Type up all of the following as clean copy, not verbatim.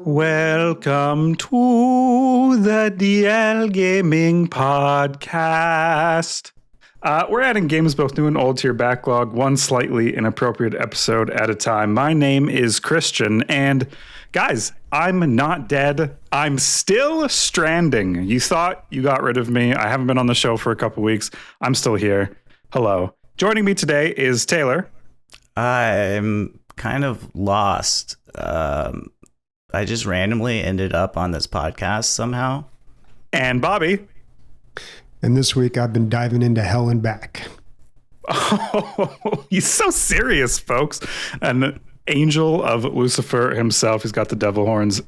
Welcome to the DL Gaming Podcast. We're adding games both new and old to your backlog, one slightly inappropriate episode at a time. My name is Christian, and guys, I'm not dead. I'm still stranding. You thought you got rid of me. I haven't been on the show for a couple weeks. I'm still here. Hello. Joining me today is Taylor. I'm kind of lost. I just randomly ended up on this podcast somehow. And Bobby. And this week I've been diving into hell and back. Oh, he's so serious, folks. An angel of Lucifer himself. He's got the devil horns.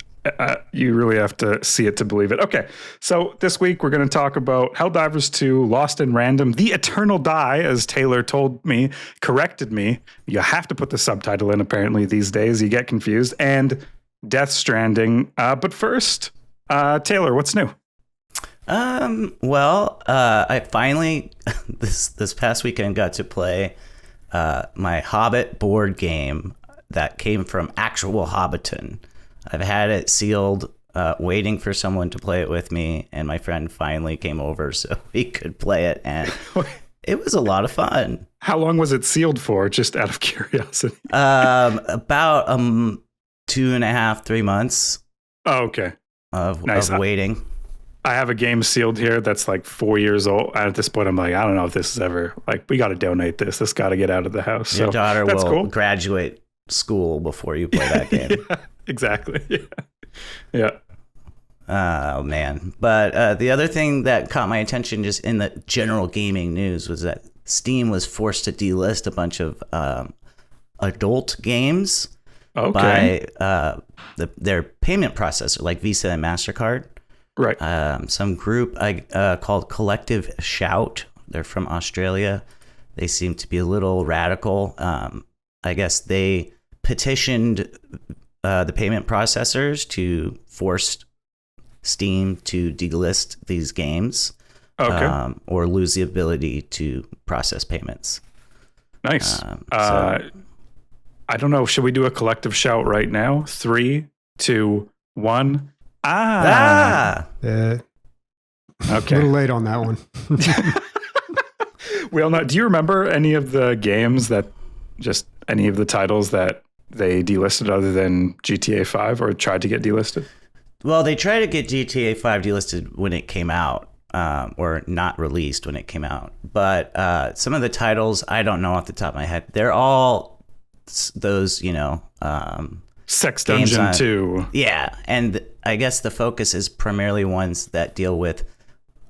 You really have to see it to believe it. Okay, so this week we're going to talk about Helldivers 2, Lost in Random, The Eternal Die, as Taylor told me, corrected me. You have to put the subtitle in, apparently, these days. You get confused. And Death Stranding. But first, Taylor, what's new? I finally, this past weekend got to play my Hobbit board game that came from actual Hobbiton. I've had it sealed, waiting for someone to play it with me, and my friend finally came over so we could play it, and it was a lot of fun. How long was it sealed for, just out of curiosity? About 2.5, 3 months. Oh, okay. Of waiting. I have a game sealed here that's like 4 years old. At this point, I'm like, I don't know if this is ever, like, we got to donate this. This got to get out of the house. Your daughter will cool. graduate school before you play that game. Yeah, exactly. Yeah. Oh, man. But the other thing that caught my attention just in the general gaming news was that Steam was forced to delist a bunch of adult games by their payment processor, like Visa and MasterCard. Right. Some group called Collective Shout. They're from Australia. They seem to be a little radical. I guess they petitioned the payment processors to force Steam to delist these games, or lose the ability to process payments. Nice. I don't know. Should we do a collective shout right now? 3, 2, 1. Okay. A little late on that one. Well, do you remember any of the games any of the titles that they delisted other than GTA 5 or tried to get delisted? Well, they tried to get GTA 5 delisted when it came out, or not released when it came out. But some of the titles, I don't know off the top of my head. They're all those, Sex Dungeon 2. Yeah, and I guess the focus is primarily ones that deal with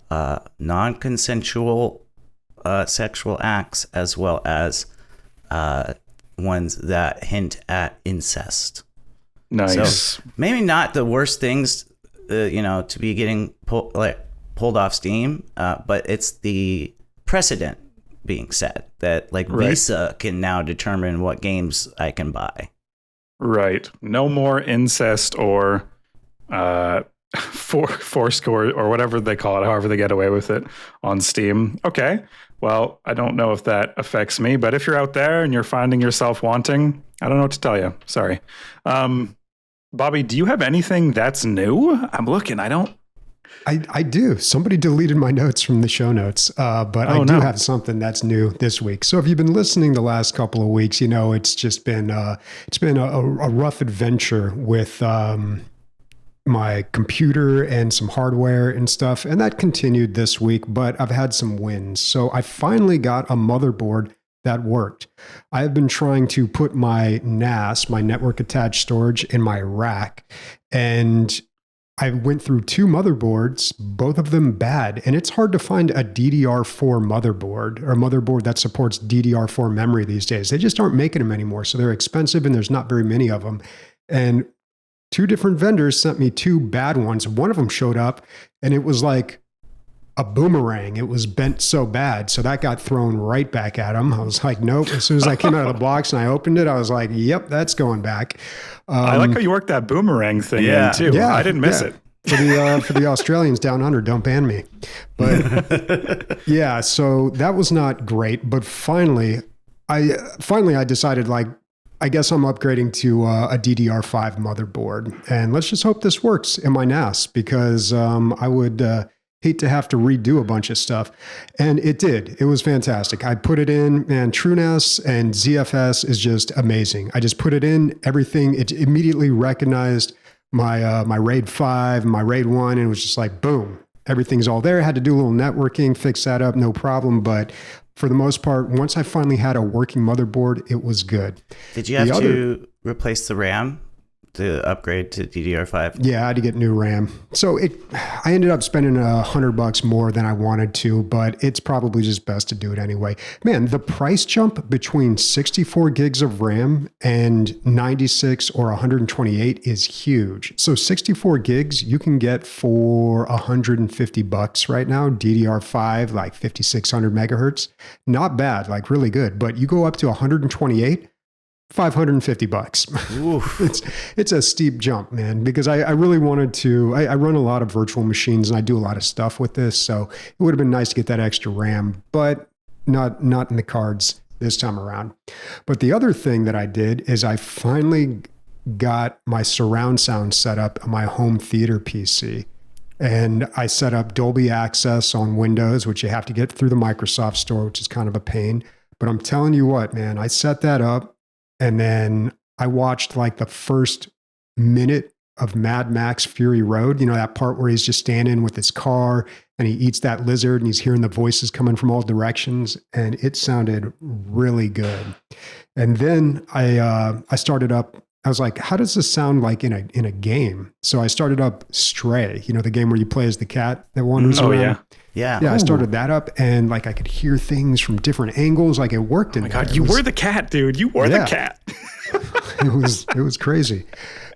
non-consensual sexual acts, as well as ones that hint at incest. Nice. So maybe not the worst things, to be getting pulled off Steam, but it's the precedent being set that Visa can now determine what games I can buy. Right. No more incest or fourscore or whatever they call it, however they get away with it on Steam. Okay. Well, I don't know if that affects me, but if you're out there and you're finding yourself wanting, I don't know what to tell you. Sorry. Bobby, do you have anything that's new? I'm looking. I do. Somebody deleted my notes from the show notes, but I do have something that's new this week. So if you've been listening the last couple of weeks, it's just been a rough adventure with my computer and some hardware and stuff, and that continued this week. But I've had some wins. So I finally got a motherboard that worked. I have been trying to put my NAS, my network attached storage, in my rack, and I went through 2 motherboards, both of them bad, and it's hard to find a DDR4 motherboard or a motherboard that supports DDR4 memory these days. They just aren't making them anymore, so they're expensive and there's not very many of them. And 2 different vendors sent me 2 bad ones. One of them showed up and it was like a boomerang. It was bent so bad, so that got thrown right back at them. I was like, nope. As soon as I came out of the box and I opened it, I was like, yep, that's going back. I like how you worked that boomerang thing in too. Yeah, I didn't miss it. For the Australians down under, don't ban me. But so that was not great. But finally I decided, like, I guess I'm upgrading to a DDR5 motherboard, and let's just hope this works in my NAS because I would hate to have to redo a bunch of stuff. And it did. It was fantastic. I put it in, and TrueNAS and ZFS is just amazing. I just put it in, everything. It immediately recognized my RAID 5, my RAID 1, and it was just like, boom, everything's all there. I had to do a little networking, fix that up, no problem. But for the most part, once I finally had a working motherboard, it was good. Did you have to replace the RAM to upgrade to DDR5? Yeah, I had to get new RAM. So I ended up spending $100 more than I wanted to, but it's probably just best to do it anyway. Man, the price jump between 64 gigs of RAM and 96 or 128 is huge. So 64 gigs you can get for $150 right now, DDR5, like 5600 megahertz. Not bad, like really good. But you go up to 128, $550. It's a steep jump, man, because I really wanted to. I run a lot of virtual machines and I do a lot of stuff with this, so it would have been nice to get that extra RAM, but not in the cards this time around. But the other thing that I did is I finally got my surround sound set up on my home theater PC. And I set up Dolby Access on Windows, which you have to get through the Microsoft Store, which is kind of a pain. But I'm telling you what, man, I set that up. And then I watched like the first minute of Mad Max Fury Road, you know, that part where he's just standing with his car and he eats that lizard and he's hearing the voices coming from all directions. And it sounded really good. And then I started up, I was like, how does this sound like in a game? So I started up Stray, you know, the game where you play as the cat that wanders around. Yeah. Yeah, I started that up, and like I could hear things from different angles. Like it worked. Oh my God, you were the cat, dude. You were the cat. It was crazy.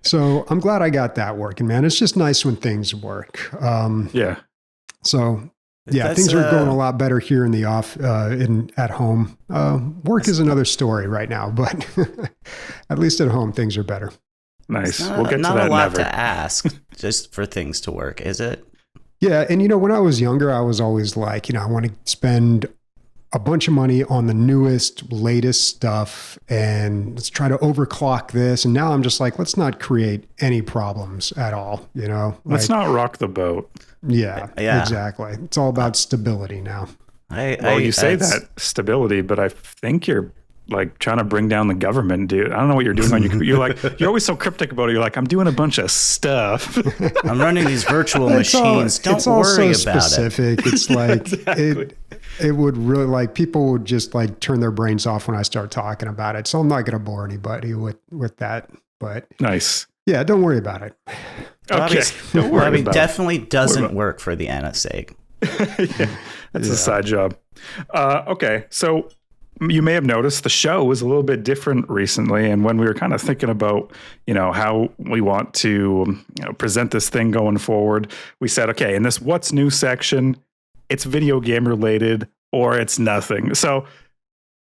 So I'm glad I got that working, man. It's just nice when things work. Yeah. So yeah, things are going a lot better here in the at home. Work is another story right now, but at least at home things are better. Nice. We'll get to that. Not a lot never. to ask just for things to work, is it? Yeah. And, you know, when I was younger, I was always like, you know, I want to spend a bunch of money on the newest, latest stuff and let's try to overclock this. And now I'm just like, let's not create any problems at all, you know? Let's not rock the boat. Yeah, exactly. It's all about stability now. You say that stability, but I think you're like trying to bring down the government, dude. I don't know what you're doing. You're always so cryptic about it. You're like, I'm doing a bunch of stuff. I'm running these virtual machines. Don't worry about specific. it. It's like Exactly. it would really like people would just like turn their brains off when I start talking about it. So I'm not going to bore anybody with that. But Nice. Yeah, don't worry about it. Okay. Don't worry Bobby about definitely doesn't work for the NSA. That's a side job. Okay. So you may have noticed the show was a little bit different recently. And when we were kind of thinking about, you know, how we want to present this thing going forward, we said, okay, in this what's new section, it's video game related or it's nothing. So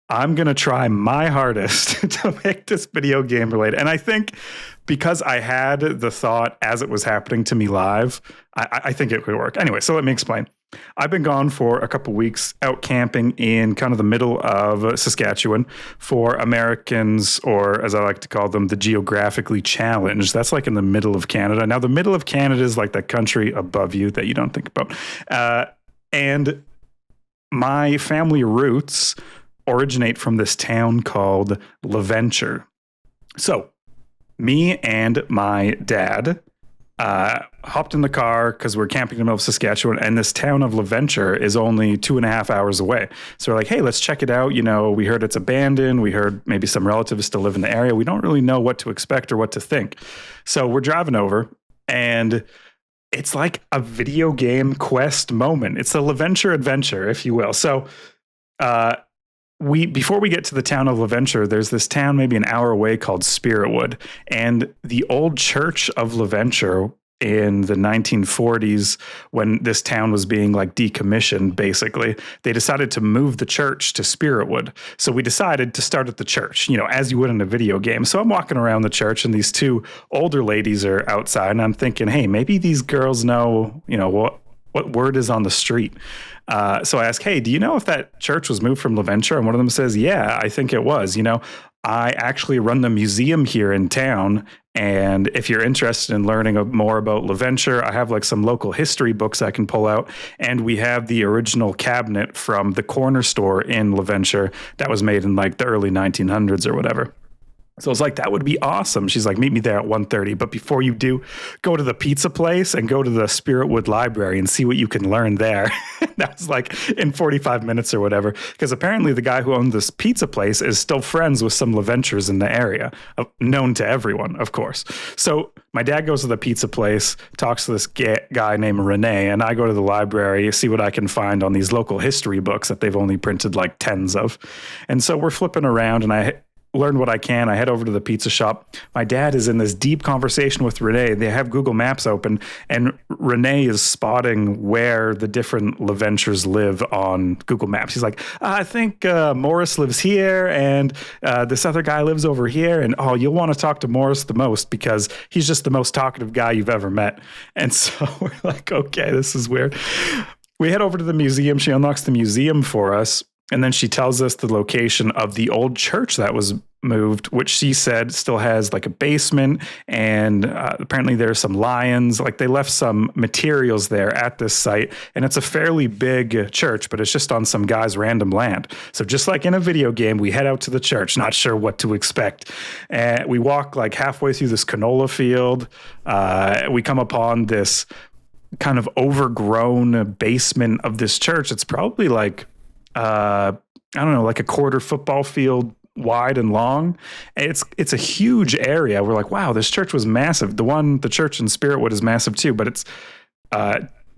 I'm going to try my hardest to make this video game related. And I think because I had the thought as it was happening to me live, I think it could work. Anyway, so let me explain. I've been gone for a couple weeks out camping in kind of the middle of Saskatchewan for Americans, or as I like to call them, the geographically challenged. That's like in the middle of Canada. Now, the middle of Canada is like that country above you that you don't think about. And my family roots originate from this town called LaVenture. So me and my dad hopped in the car because we're camping in the middle of Saskatchewan, and this town of LaVenture is only 2.5 hours away. So we're like, hey, let's check it out. You know, we heard it's abandoned. We heard maybe some relatives still live in the area. We don't really know what to expect or what to think. So we're driving over, and it's like a video game quest moment. It's a LaVenture adventure, if you will. So before we get to the town of LaVenture, there's this town maybe an hour away called Spiritwood. And the old church of LaVenture in the 1940s, when this town was being like decommissioned, basically, they decided to move the church to Spiritwood. So we decided to start at the church, you know, as you would in a video game. So I'm walking around the church and these two older ladies are outside and I'm thinking, hey, maybe these girls know, you know, what word is on the street. So I ask, hey, do you know if that church was moved from LaVenture? And one of them says, yeah, I think it was. You know, I actually run the museum here in town. And if you're interested in learning more about LaVenture, I have like some local history books I can pull out. And we have the original cabinet from the corner store in LaVenture that was made in like the early 1900s or whatever. So I was like, that would be awesome. She's like, meet me there at 1:30. But before you do, go to the pizza place and go to the Spiritwood Library and see what you can learn there. That was like in 45 minutes or whatever. Because apparently the guy who owned this pizza place is still friends with some LaVentures in the area, known to everyone, of course. So my dad goes to the pizza place, talks to this guy named Renee, and I go to the library, see what I can find on these local history books that they've only printed like tens of. And so we're flipping around, and I learn what I can. I head over to the pizza shop. My dad is in this deep conversation with Renee. They have Google Maps open, and Renee is spotting where the different LaVentures live on Google Maps. He's like, I think Morris lives here, and this other guy lives over here. And oh, you'll want to talk to Morris the most because he's just the most talkative guy you've ever met. And so we're like, okay, this is weird. We head over to the museum. She unlocks the museum for us. And then she tells us the location of the old church that was moved, which she said still has like a basement. And apparently there's some lions. Like they left some materials there at this site. And it's a fairly big church, but it's just on some guy's random land. So just like in a video game, we head out to the church, not sure what to expect. And we walk like halfway through this canola field. We come upon this kind of overgrown basement of this church. It's probably like, I don't know, like a quarter football field wide and long. It's a huge area. We're like, wow, this church was massive. The church in Spiritwood is massive too, but it's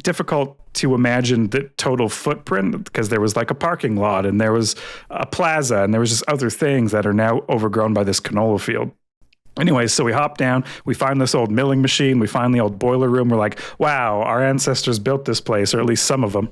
difficult to imagine the total footprint because there was like a parking lot and there was a plaza and there was just other things that are now overgrown by this canola field. Anyway, so we hop down, we find this old milling machine, we find the old boiler room. We're like, wow, our ancestors built this place, or at least some of them.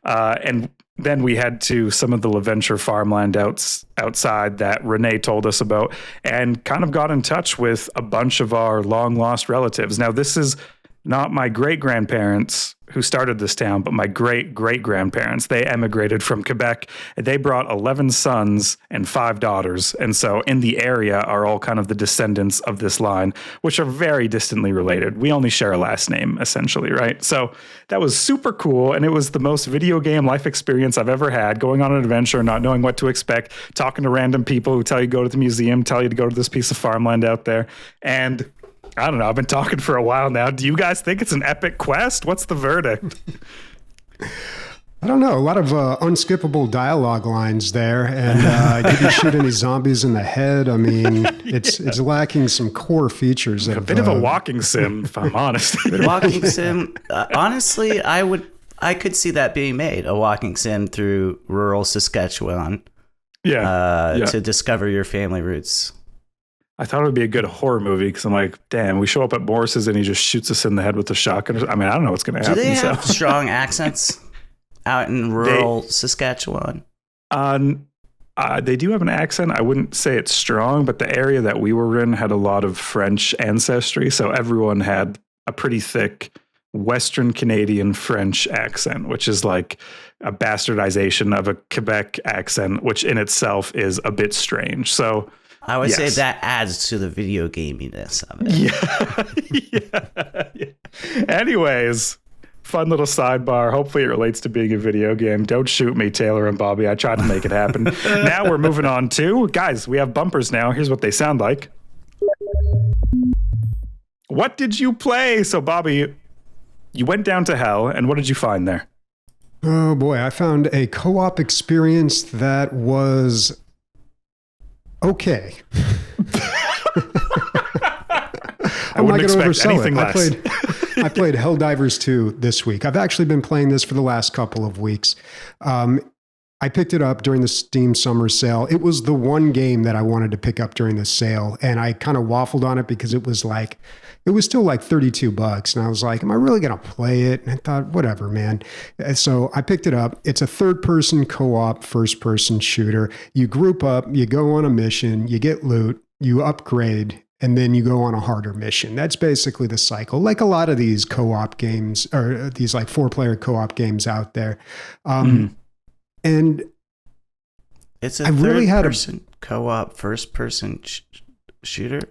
And then we head to some of the LaVenture farmland outside that Renee told us about and kind of got in touch with a bunch of our long lost relatives. Now, this is not my great-grandparents who started this town, but my great-great-grandparents. They emigrated from Quebec. They brought 11 sons and 5 daughters. And so in the area are all kind of the descendants of this line, which are very distantly related. We only share a last name, essentially, right? So that was super cool. And it was the most video game life experience I've ever had, going on an adventure, not knowing what to expect, talking to random people who tell you to go to the museum, tell you to go to this piece of farmland out there. And I don't know. I've been talking for a while now. Do you guys think it's an epic quest? What's the verdict? I don't know. A lot of unskippable dialogue lines there. And did you shoot any zombies in the head? I mean, it's lacking some core features. A bit of a walking sim, if I'm honest. Walking sim. Honestly, I could see that being made. A walking sim through rural Saskatchewan. Yeah. To discover your family roots. I thought it would be a good horror movie because I'm like, damn, we show up at Morris's and he just shoots us in the head with a shotgun. I mean, I don't know what's going to happen. Do they have strong accents out in rural Saskatchewan? They do have an accent. I wouldn't say it's strong, but the area that we were in had a lot of French ancestry. So everyone had a pretty thick Western Canadian French accent, which is like a bastardization of a Quebec accent, which in itself is a bit strange. So I would say that adds to the video gaminess of it. Yeah. Anyways, fun little sidebar. Hopefully it relates to being a video game. Don't shoot me, Taylor and Bobby. I tried to make it happen. Now we're moving on to, guys, we have bumpers now. Here's what they sound like. What did you play? So, Bobby, you went down to hell, and what did you find there? Oh, boy. I found a co-op experience that was okay. I'm not going to oversell it. I played Helldivers 2 this week. I've actually been playing this for the last couple of weeks. I picked it up during the Steam summer sale. It was the one game that I wanted to pick up during the sale, and I kind of waffled on it because it was still like $32, and I was like, am I really going to play it? And I thought, whatever, man. And so I picked it up. It's a third-person co-op, first-person shooter. You group up, you go on a mission, you get loot, you upgrade, and then you go on a harder mission. That's basically the cycle, like a lot of these co-op games, or these like 4-player co-op games out there. And it's a third-person co-op first-person shooter?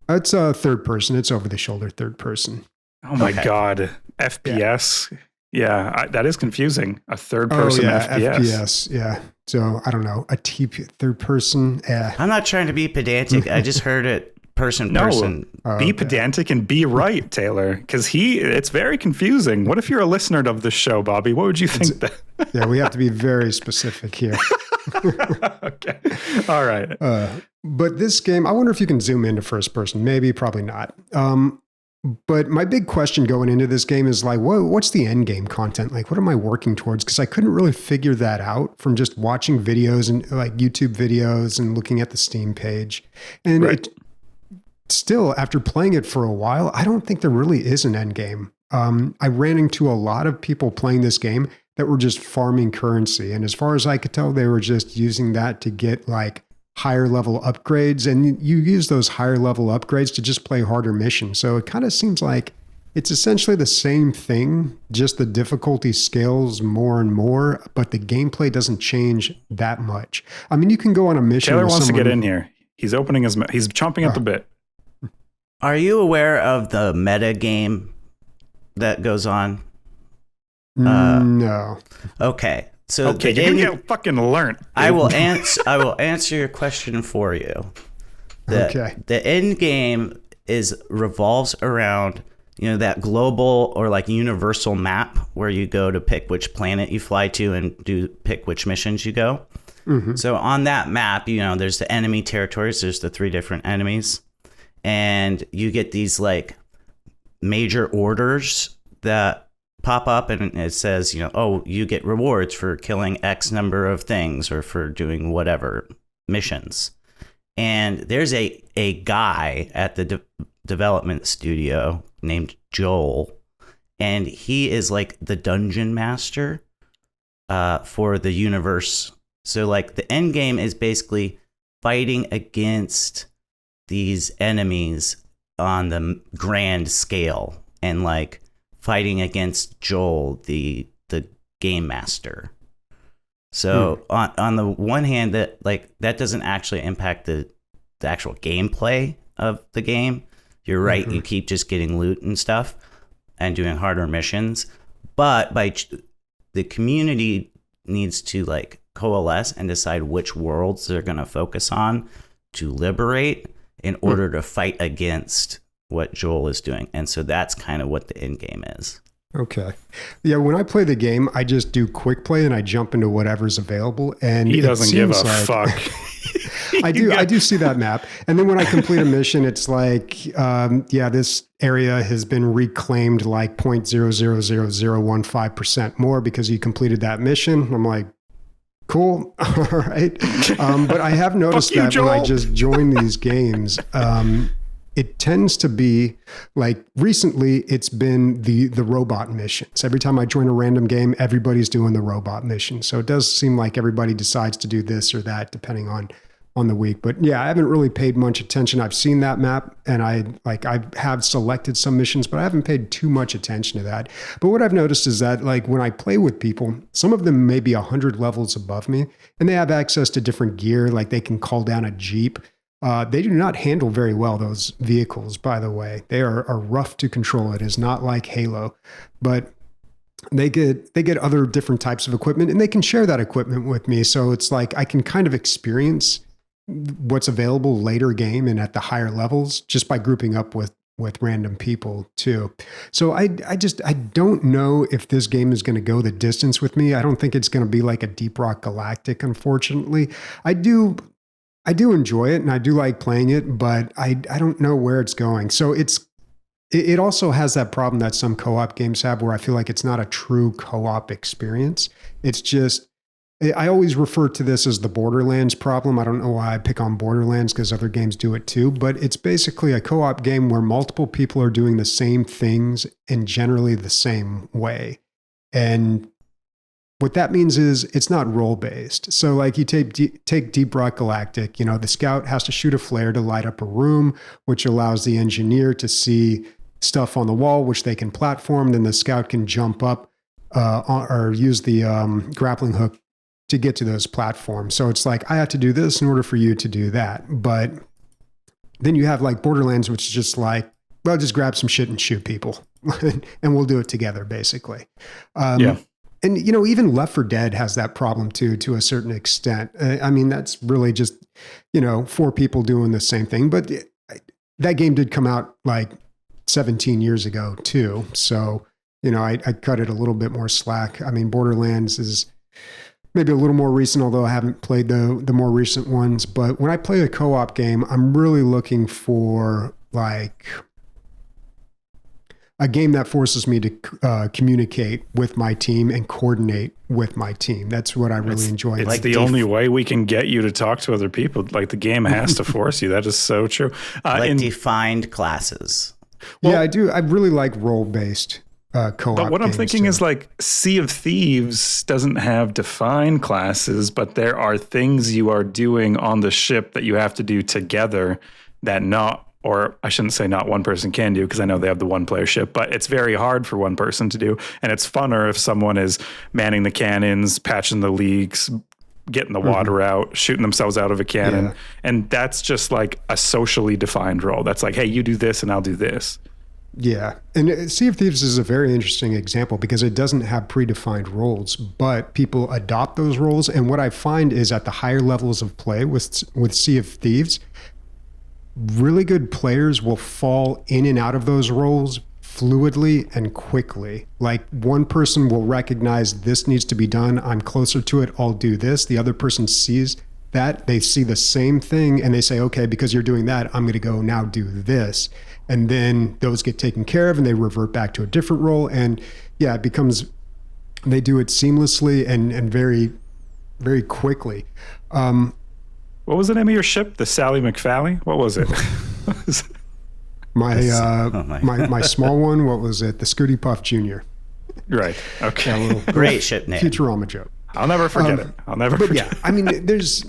It's a third person. It's over the shoulder third person. Oh my God. FPS. Yeah, that is confusing. A third person FPS. Yeah. So I don't know. A third person. I'm not trying to be pedantic. I just heard it person. Be pedantic and be right, Taylor, because it's very confusing. What if you're a listener of the show, Bobby? What would you think? Yeah, we have to be very specific here. Okay. All right. But this game, I wonder if you can zoom into first person. Maybe, probably not. But my big question going into this game is like, what's the end game content? Like, what am I working towards? Because I couldn't really figure that out from just watching videos and like YouTube videos and looking at the Steam page. And still, after playing it for a while, I don't think there really is an end game. I ran into a lot of people playing this game that were just farming currency. And as far as I could tell, they were just using that to get like higher level upgrades. And you use those higher level upgrades to just play harder missions. So it kind of seems like it's essentially the same thing, just the difficulty scales more and more, but the gameplay doesn't change that much. I mean, you can go on a mission. Taylor wants to get in here. He's opening his mouth. He's chomping at the bit. Are you aware of the meta game that goes on? No. Okay. So you're gonna get fucking learnt. I will answer your question for you. The end game revolves around, that global or like universal map where you go to pick which planet you fly to and pick which missions you go. Mm-hmm. So on that map, there's the enemy territories. There's the 3 different enemies. And you get these like major orders that pop up, and it says, you get rewards for killing X number of things or for doing whatever missions. And there's a guy at the development studio named Joel, and he is like the dungeon master for the universe. So like the end game is basically fighting against these enemies on the grand scale and like fighting against Joel, the game master. So on the one hand, that doesn't actually impact the actual gameplay of the game. You're right. Mm-hmm. You keep just getting loot and stuff and doing harder missions, but the community needs to like coalesce and decide which worlds they're going to focus on to liberate in order to fight against what Joel is doing. And so that's kind of what the end game is. Okay. Yeah, when I play the game, I just do quick play and I jump into whatever's available. And he doesn't give a fuck. I do see that map. And then when I complete a mission, it's like, this area has been reclaimed like 0.000015% more because you completed that mission. I'm like, cool. All right. But I have noticed that when I just join these games, it tends to be like recently it's been the robot missions. Every time I join a random game, everybody's doing the robot mission. So it does seem like everybody decides to do this or that depending on the week. But yeah, I haven't really paid much attention. I've seen that map and I have selected some missions, but I haven't paid too much attention to that. But what I've noticed is that like when I play with people, some of them may be 100 levels above me and they have access to different gear. Like they can call down a Jeep. They do not handle very well, those vehicles, by the way. They are rough to control. It is not like Halo, but they get other different types of equipment and they can share that equipment with me. So it's like I can kind of experience what's available later game and at the higher levels just by grouping up with random people too. So I don't know if this game is going to go the distance with me. I don't think it's going to be like a Deep Rock Galactic, unfortunately. I do enjoy it and I do like playing it, but I don't know where it's going. So it also has that problem that some co-op games have where I feel like it's not a true co-op experience. It's just, I always refer to this as the Borderlands problem. I don't know why I pick on Borderlands because other games do it too, but it's basically a co-op game where multiple people are doing the same things in generally the same way. And what that means is it's not role-based. So like you take Deep Rock Galactic, the scout has to shoot a flare to light up a room, which allows the engineer to see stuff on the wall, which they can platform. Then the scout can jump up or use the grappling hook to get to those platforms. So it's like, I have to do this in order for you to do that. But then you have like Borderlands, which is just like, well, just grab some shit and shoot people and we'll do it together, basically. And, you know, even Left 4 Dead has that problem too, to a certain extent. I mean, that's really just, you know, 4 people doing the same thing. But that game did come out like 17 years ago too. So, you know, I cut it a little bit more slack. I mean, Borderlands is maybe a little more recent, although I haven't played the more recent ones. But when I play a co-op game, I'm really looking for like a game that forces me to communicate with my team and coordinate with my team. That's what I really enjoy. It's like the only way we can get you to talk to other people. Like the game has to force you. That is so true. Defined classes. Well, yeah, I do. I really like role-based co-op. But what I'm thinking is like Sea of Thieves doesn't have defined classes, but there are things you are doing on the ship that you have to do together that or I shouldn't say not one person can do, because I know they have the one player ship, but it's very hard for one person to do. And it's funner if someone is manning the cannons, patching the leaks, getting the water out, shooting themselves out of a cannon. Yeah. And that's just like a socially defined role. That's like, hey, you do this and I'll do this. Yeah. And Sea of Thieves is a very interesting example because it doesn't have predefined roles, but people adopt those roles. And what I find is at the higher levels of play with Sea of Thieves, really good players will fall in and out of those roles fluidly and quickly. Like one person will recognize this needs to be done. I'm closer to it. I'll do this. The other person sees that. They see the same thing and they say, okay, because you're doing that, I'm going to go now do this. And then those get taken care of and they revert back to a different role. And yeah, it becomes, they do it seamlessly and very, very quickly. What was the name of your ship? The Sally McFally? What was it? My small one, what was it? The Scooty Puff Jr. Right. Okay. Great ship name. Futurama joke. I'll never forget it. I'll never forget it. Yeah, I mean, there's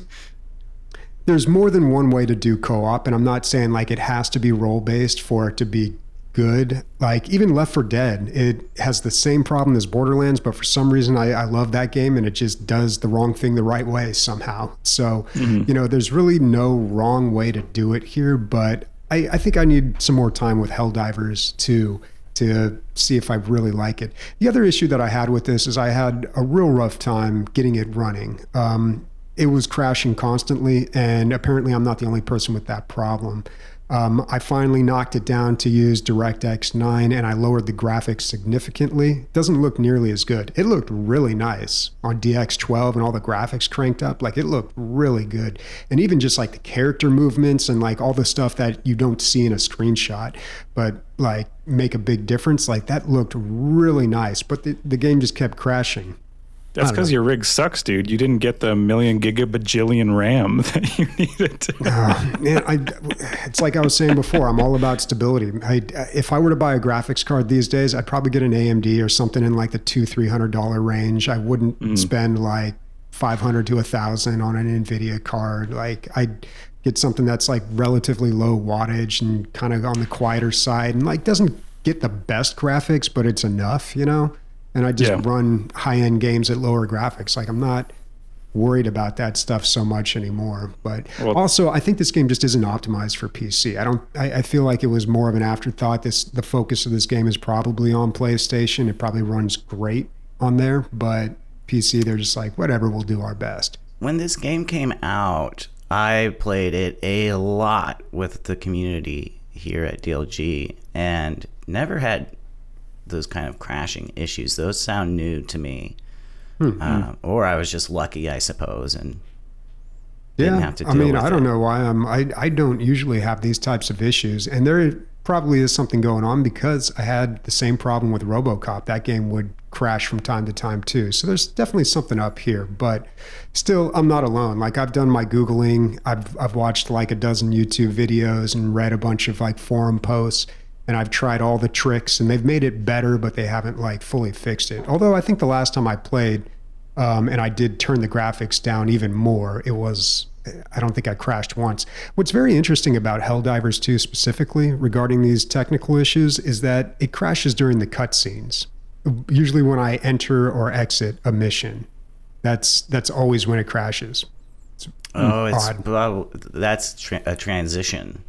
more than one way to do co-op, and I'm not saying like it has to be role-based for it to be good. Like even Left 4 Dead, it has the same problem as Borderlands, but for some reason I love that game and it just does the wrong thing the right way somehow. So, you know, there's really no wrong way to do it here, but I think I need some more time with Helldivers to see if I really like it. The other issue that I had with this is I had a real rough time getting it running. It was crashing constantly, and apparently I'm not the only person with that problem. I finally knocked it down to use DirectX 9 and I lowered the graphics significantly. It doesn't look nearly as good. It looked really nice on DX12 and all the graphics cranked up. Like it looked really good. And even just like the character movements and like all the stuff that you don't see in a screenshot, but like make a big difference. Like that looked really nice, but the game just kept crashing. That's because your rig sucks, dude. You didn't get the 1,000,000 gigabajillion RAM that you needed. Man, it's like I was saying before, I'm all about stability. If I were to buy a graphics card these days, I'd probably get an AMD or something in like the $200-$300 range. I wouldn't spend like $500 to $1,000 on an NVIDIA card. Like I'd get something that's like relatively low wattage and kind of on the quieter side and like doesn't get the best graphics, but it's enough, you know? And I just run high-end games at lower graphics. Like I'm not worried about that stuff so much anymore. But also, I think this game just isn't optimized for PC. I feel like it was more of an afterthought. The focus of this game is probably on PlayStation. It probably runs great on there, but PC, they're just like, whatever, we'll do our best. When this game came out, I played it a lot with the community here at DLG and never had those kind of crashing issues. Those sound new to me. Or I was just lucky, I suppose, and didn't have to deal with it. I don't know why I don't usually have these types of issues, and there probably is something going on because I had the same problem with RoboCop. That game would crash from time to time too. So there's definitely something up here, but still I'm not alone. Like I've done my Googling, I've watched like a dozen YouTube videos and read a bunch of like forum posts. And I've tried all the tricks and they've made it better, but they haven't like fully fixed it. Although I think the last time I played and I did turn the graphics down even more, I don't think I crashed once. What's very interesting about Helldivers 2 specifically regarding these technical issues is that it crashes during the cutscenes. Usually when I enter or exit a mission. That's always when it crashes. It's odd. Well, that's a transition.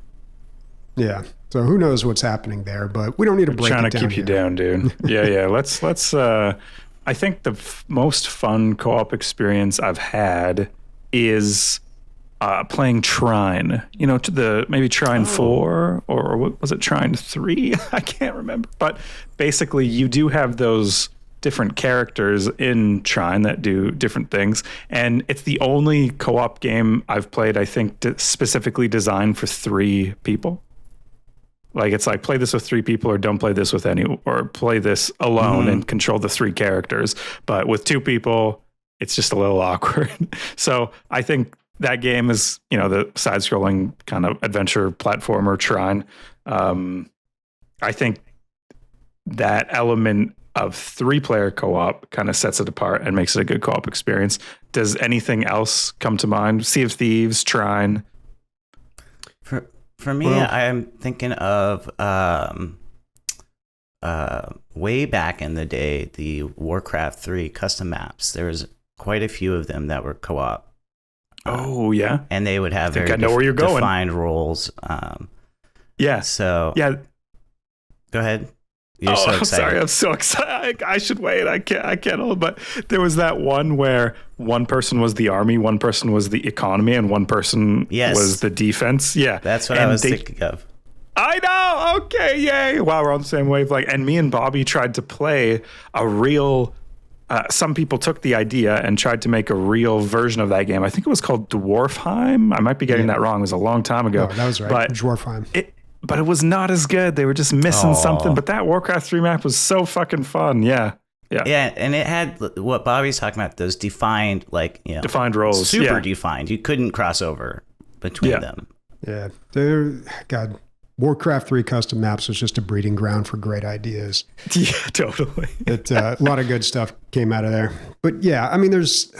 Yeah. So who knows what's happening there, but we don't need to break it down. Trying to keep you down, dude. Yeah. Let's I think the most fun co-op experience I've had is playing Trine, maybe Trine 4 or what was it, Trine 3? I can't remember. But basically you do have those different characters in Trine that do different things. And it's the only co-op game I've played, I think, specifically designed for 3 people. Like, it's like, play this with 3 people or don't play this with any, or play this alone and control the 3 characters. But with 2 people, it's just a little awkward. So I think that game is, the side-scrolling kind of adventure platformer Trine. I think that element of 3-player co-op kind of sets it apart and makes it a good co-op experience. Does anything else come to mind? Sea of Thieves, Trine? For me, I'm thinking of way back in the day, the Warcraft 3 custom maps. There was quite a few of them that were co-op. Oh, yeah. And they would have very where you're going. defined roles. Yeah. So, yeah. Go ahead. You're so excited. I'm so excited. I should wait. I can't. But there was that one where one person was the army, one person was the economy, and one person was the defense. Yeah. That's what I was thinking of. I know. Okay. Yay. Wow. We're on the same wavelength. And me and Bobby tried to play a real, some people took the idea and tried to make a real version of that game. I think it was called Dwarfheim. I might be getting that wrong. It was a long time ago. No, that was right. But Dwarfheim. But it was not as good. They were just missing something. But that Warcraft 3 map was so fucking fun. Yeah. Yeah, and it had what Bobby's talking about, those defined, defined roles. Super defined. You couldn't cross over between them. Yeah. Warcraft 3 custom maps was just a breeding ground for great ideas. Yeah, totally. A lot of good stuff came out of there. But yeah, I mean, there's...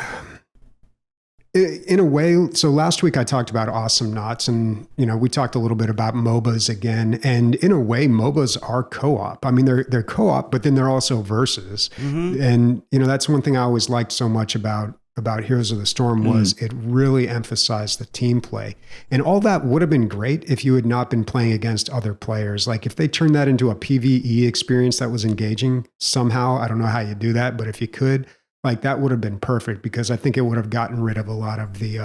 In a way, so last week I talked about Awesome Knots, and we talked a little bit about MOBAs again. And in a way, MOBAs are co-op. I mean, they're co-op, but then they're also versus. Mm-hmm. And that's one thing I always liked so much about Heroes of the Storm was it really emphasized the team play. And all that would have been great if you had not been playing against other players. Like if they turned that into a PvE experience that was engaging somehow, I don't know how you do that, but if you could. Like that would have been perfect because I think it would have gotten rid of a lot of the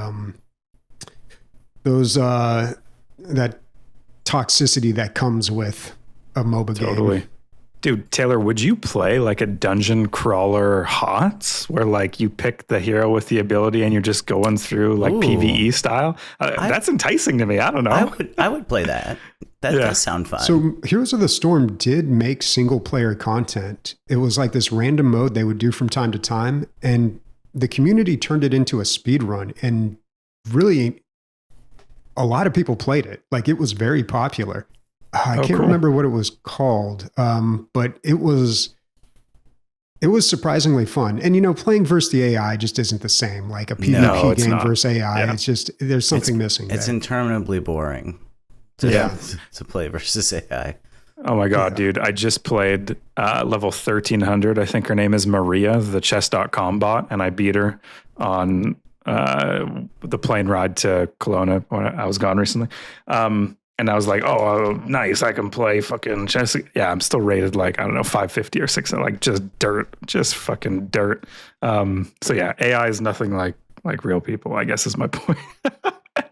that toxicity that comes with a MOBA game. Totally. Dude, Taylor, would you play like a dungeon crawler HOTS where like you pick the hero with the ability and you're just going through like PvE style? That's enticing to me. I don't know. I would play that. That does sound fun. So Heroes of the Storm did make single player content. It was like this random mode they would do from time to time. And the community turned it into a speed run. And really, a lot of people played it. Like it was very popular. I can't remember what it was called, but it was surprisingly fun. And, playing versus the AI just isn't the same. Like a PvP game versus AI, it's just, there's something missing there. It's interminably boring. To play versus AI. Oh my God, dude. I just played level 1300. I think her name is Maria, the chess.com bot. And I beat her on the plane ride to Kelowna when I was gone recently. And I was like, oh, nice. I can play fucking chess. Yeah, I'm still rated like, I don't know, 550 or 6. Like just fucking dirt. So yeah, AI is nothing like real people, I guess is my point.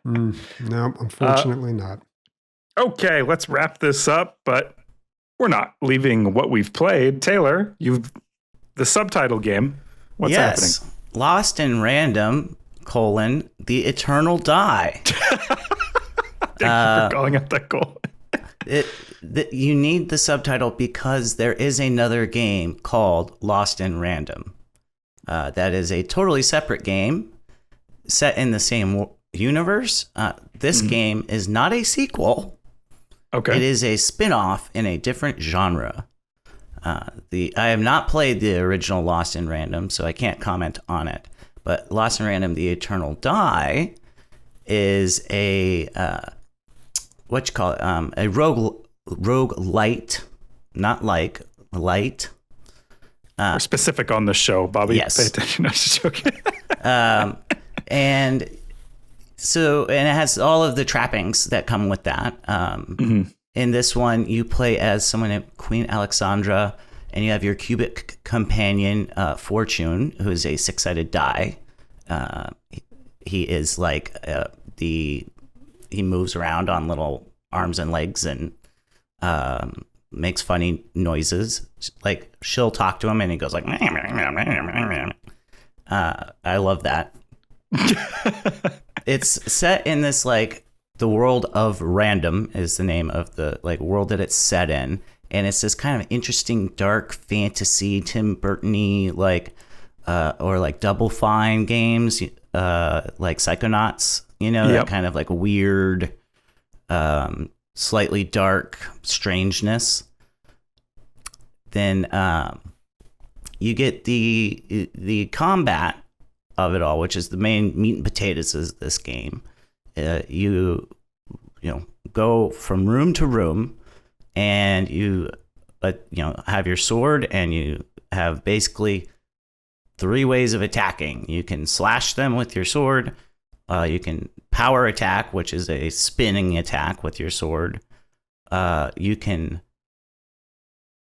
No, unfortunately not. Okay, let's wrap this up, but we're not leaving what we've played. Taylor, the subtitle game. What's happening? Lost in Random, the Eternal Die. Thank you for calling out that goal. You need the subtitle because there is another game called Lost in Random. That is a totally separate game set in the same universe. This game is not a sequel. Okay. It is a spin-off in a different genre. I have not played the original Lost in Random, so I can't comment on it. But Lost in Random, the Eternal Die is a a rogue light, not like light We're specific on the show, Bobby. Yes. Pay attention. I'm just joking. And so, and it has all of the trappings that come with that. In this one, you play as someone named Queen Alexandra, and you have your cubic companion, Fortune, who is a 6-sided die. He is like he moves around on little arms and legs and makes funny noises. Like she'll talk to him and he goes like, I love that. It's set in this like the world of Random is the name of the like world that it's set in. And it's this kind of interesting, dark fantasy, Tim Burton-y, like, or like Double Fine games, like Psychonauts, that kind of like weird, slightly dark strangeness. Then you get the combat of it all, which is the main meat and potatoes of this game. You go from room to room, and you have your sword, and you have basically 3 ways of attacking. You can slash them with your sword. You can power attack, which is a spinning attack with your sword. You can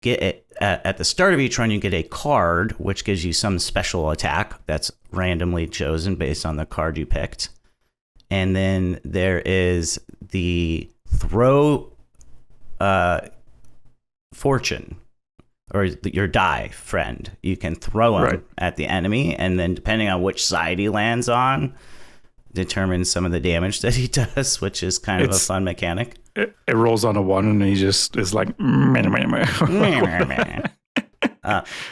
get it at the start of each run. You get a card, which gives you some special attack that's randomly chosen based on the card you picked. And then there is the throw fortune, or your die friend. You can throw him at the enemy, and then depending on which side he lands on, determines some of the damage that he does, which is kind of a fun mechanic. It rolls on a 1, and he just is like, and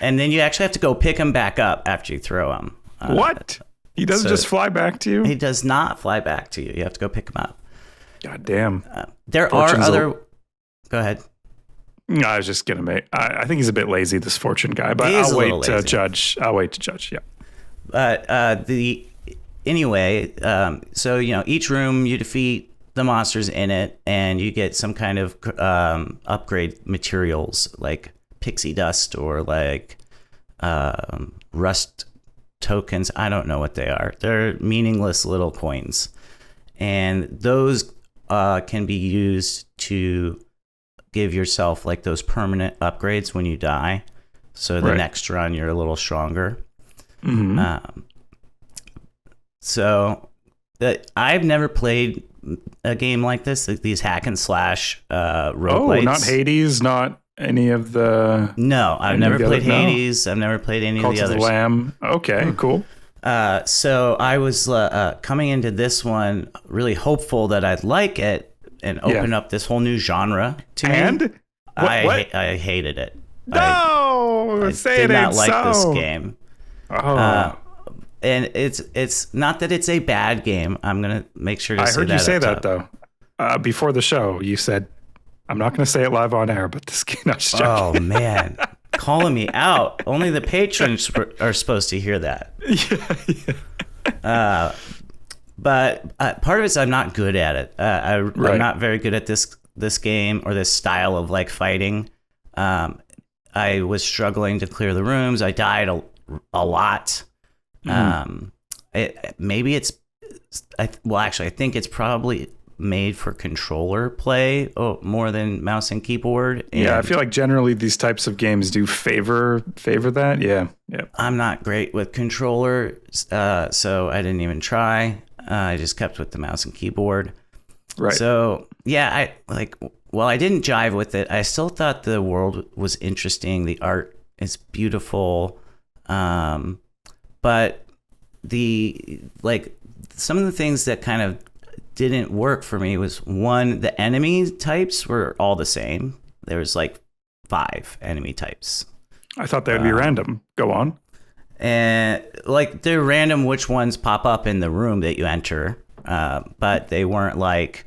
then you actually have to go pick him back up after you throw him. What? He doesn't just fly back to you? He does not fly back to you. You have to go pick him up. God damn. There Fortune's are other... Go ahead. No, I was just going to make... I think he's a bit lazy, this Fortune guy, but I'll wait to judge. Yeah. But anyway, so, each room you defeat the monsters in it, and you get some kind of upgrade materials like pixie dust or like rust tokens. I don't know what they are. They're meaningless little coins, and those can be used to give yourself like those permanent upgrades when you die, so the next run you're a little stronger. So I've never played a game like this, like these hack and slash roguelites. Oh, not Hades, not any of the... No, I've never played Hades. I've never played any Cult of the others. Of the Lamb. Okay, cool. So I was coming into this one really hopeful that I'd like it and open up this whole new genre to me. And? I hated it. No! I did not like this game. Oh. And it's not that it's a bad game. I'm going to make sure to say that. I heard you say that, though. Before the show, you said, I'm not going to say it live on air, but this game... No, just joking. Oh, man. Calling me out. Only the patrons are supposed to hear that. Yeah. But part of it's I'm not good at it. I'm not very good at this game or this style of like fighting. I was struggling to clear the rooms. I died a lot. I think it's probably made for controller play more than mouse and keyboard. And I feel like generally these types of games do favor that. Yeah. I'm not great with controller, so I didn't even try. I just kept with the mouse and keyboard. Right. So I didn't jive with it. I still thought the world was interesting. The art is beautiful. But some of the things that kind of didn't work for me was, one, the enemy types were all the same. There was like 5 enemy types. I thought they would be random. Go on. And like they're random which ones pop up in the room that you enter, but they weren't like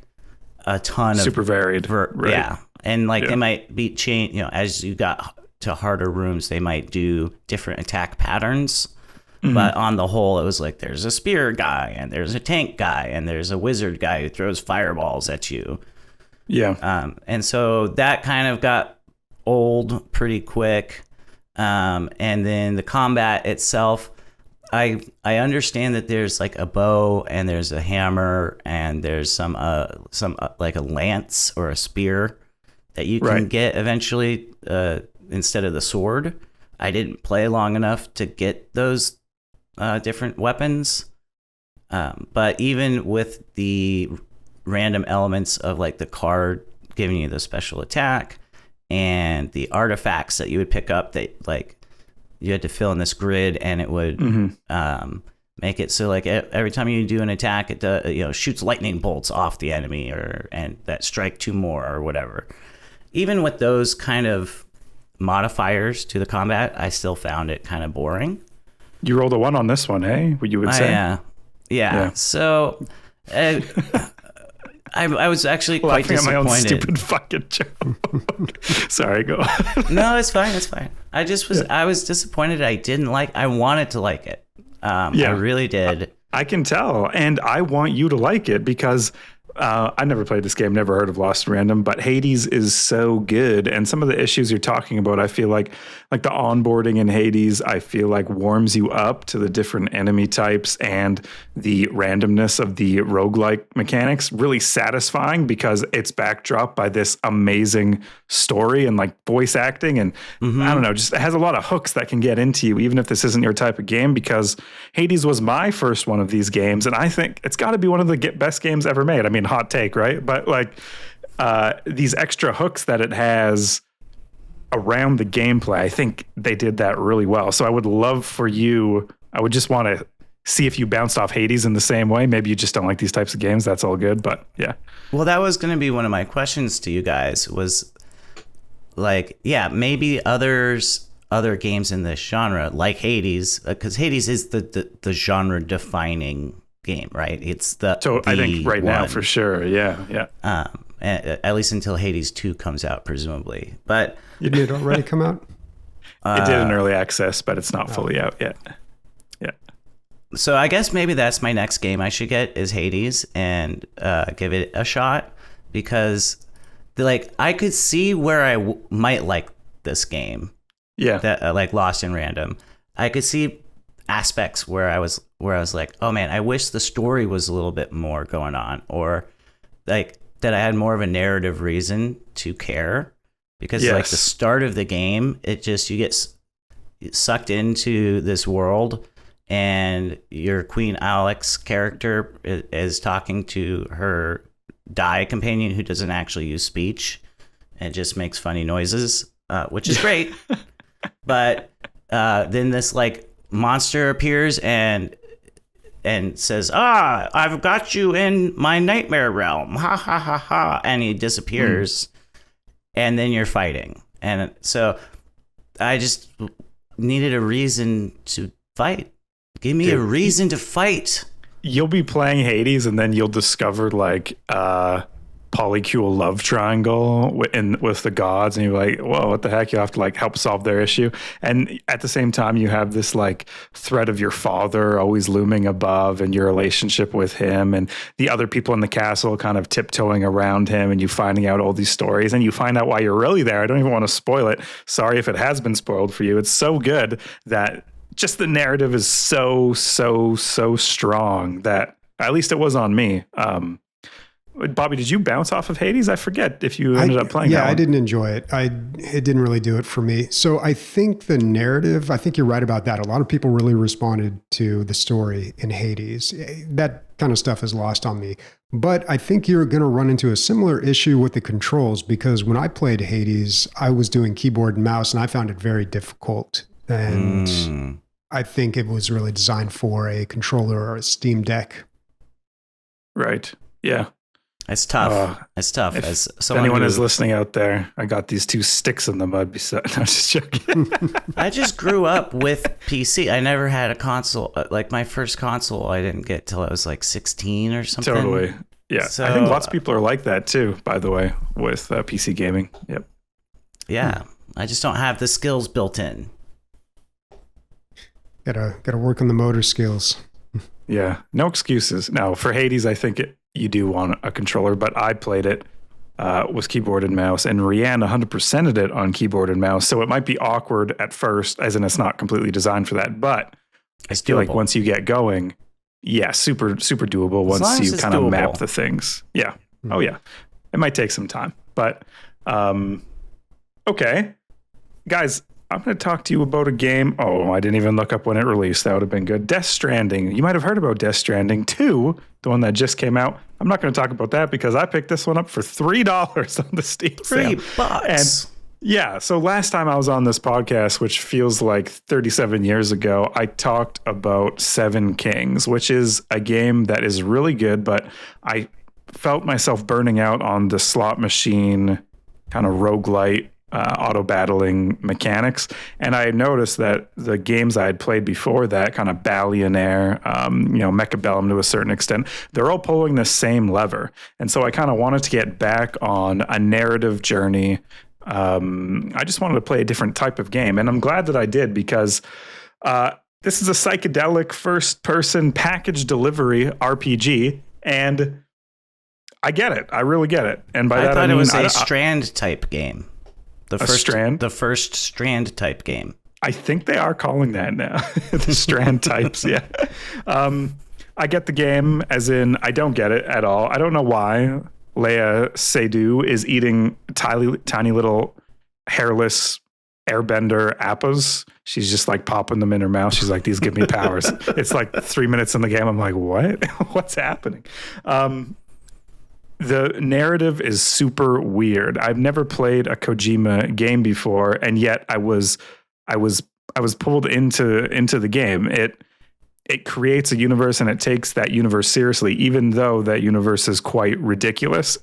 a ton of super varied. Yeah, and like they might be changed. As you got to harder rooms, they might do different attack patterns. Mm-hmm. But on the whole, it was like there's a spear guy, and there's a tank guy, and there's a wizard guy who throws fireballs at you. Yeah. And so that kind of got old pretty quick. And then the combat itself, I understand that there's like a bow and there's a hammer and there's some like a lance or a spear that you can get eventually instead of the sword. I didn't play long enough to get those different weapons. But even with the random elements of like the card giving you the special attack and the artifacts that you would pick up that like you had to fill in this grid and it would make it so like every time you do an attack, it shoots lightning bolts off the enemy and that strike 2 more or whatever. Even with those kind of modifiers to the combat, I still found it kind of boring. You rolled a 1 on this one, hey? What you would say? Yeah. So I was actually quite disappointed. My own stupid fucking joke. Sorry, go on. No, it's fine. I was disappointed. I wanted to like it. I really did. I can tell. And I want you to like it because I never played this game, never heard of Lost in Random, but Hades is so good. And some of the issues you're talking about, I feel like the onboarding in Hades, I feel like warms you up to the different enemy types and the randomness of the roguelike mechanics. Really satisfying because it's backdropped by this amazing story and like voice acting. And I don't know, just it has a lot of hooks that can get into you, even if this isn't your type of game, because Hades was my first one of these games. And I think it's got to be one of the best games ever made. I mean, hot take, right? But like these extra hooks that it has around the gameplay, I think they did that really well. So I would love for you, I would just want to see if you bounced off Hades in the same way. Maybe you just don't like these types of games. That's all good, but yeah. Well, that was going to be one of my questions to you guys was like, yeah, maybe other games in this genre like Hades, because Hades is the genre defining game, right? It's I think right now for sure. Yeah. At least until Hades 2 comes out, presumably. But did it already come out? It did in early access, but it's not fully out yet. Yeah. So I guess maybe that's my next game I should get is Hades and give it a shot because like I could see where I might like this game. Yeah. That like Lost in Random. I could see aspects where I was like, oh man, I wish the story was a little bit more going on, or like that I had more of a narrative reason to care, because like the start of the game, it just, you get sucked into this world and your Queen Alex character is talking to her die companion who doesn't actually use speech and just makes funny noises, which is great. But then this like monster appears and says, I've got you in my nightmare realm, ha ha ha ha, and he disappears. And then you're fighting, and so I just needed a reason to fight. Give me a reason to fight. You'll be playing Hades and then you'll discover like polycule love triangle with the gods, and you're like, whoa, what the heck? You have to like help solve their issue, and at the same time you have this like threat of your father always looming above and your relationship with him and the other people in the castle kind of tiptoeing around him, and you finding out all these stories, and you find out why you're really there. I don't even want to spoil it. Sorry if it has been spoiled for you. It's so good that just the narrative is so strong that at least it was on me. Bobby, did you bounce off of Hades? I forget if you ended up playing that one. I didn't enjoy it. It didn't really do it for me. So I think the narrative, I think you're right about that. A lot of people really responded to the story in Hades. That kind of stuff is lost on me. But I think you're going to run into a similar issue with the controls, because when I played Hades, I was doing keyboard and mouse, and I found it very difficult. And I think it was really designed for a controller or a Steam Deck. Right. Yeah. It's tough. It's tough. If anyone is listening out there, I got these 2 sticks in the mud beside. No, I'm just joking. I just grew up with PC. I never had a console. Like my first console, I didn't get till I was like 16 or something. Totally. Yeah. So, I think lots of people are like that too, by the way, with PC gaming. Yep. Yeah. I just don't have the skills built in. Gotta work on the motor skills. Yeah. No excuses. Now for Hades, I think you do want a controller, but I played it was keyboard and mouse, and Rianne 100%ed it on keyboard and mouse. So it might be awkward at first, as in it's not completely designed for that. But It's I feel like doable. once you get going, yeah, super doable long once as you it's kind of doable. map the things. Yeah. Oh, yeah. It might take some time. But okay. Guys, I'm going to talk to you about a game. Oh, I didn't even look up when it released. That would have been good. Death Stranding. You might have heard about Death Stranding 2, the one that just came out. I'm not going to talk about that because I picked this one up for $3 on the Steam sale. $3. And yeah, so last time I was on this podcast, which feels like 37 years ago, I talked about Seven Kings, which is a game that is really good, but I felt myself burning out on the slot machine kind of roguelite auto battling mechanics. And I had noticed that the games I had played before that, kind of Ballionaire, Mechabellum to a certain extent, they're all pulling the same lever. And so I kind of wanted to get back on a narrative journey. I just wanted to play a different type of game. And I'm glad that I did because this is a psychedelic first person package delivery RPG. And I get it. I really get it. And by I that, thought I mean, it was a Strand-type game. Strand? The first Strand-type game. I think they are calling that now. The Strand types, yeah. I get the game, as in I don't get it at all. I don't know why Leia Seydoux is eating tiny little hairless airbender apples. She's just like popping them in her mouth. She's like, these give me powers. It's like 3 minutes in the game. I'm like, what? What's happening? The narrative is super weird. I've never played a Kojima game before, and yet I was pulled into the game. It creates a universe and it takes that universe seriously, even though that universe is quite ridiculous.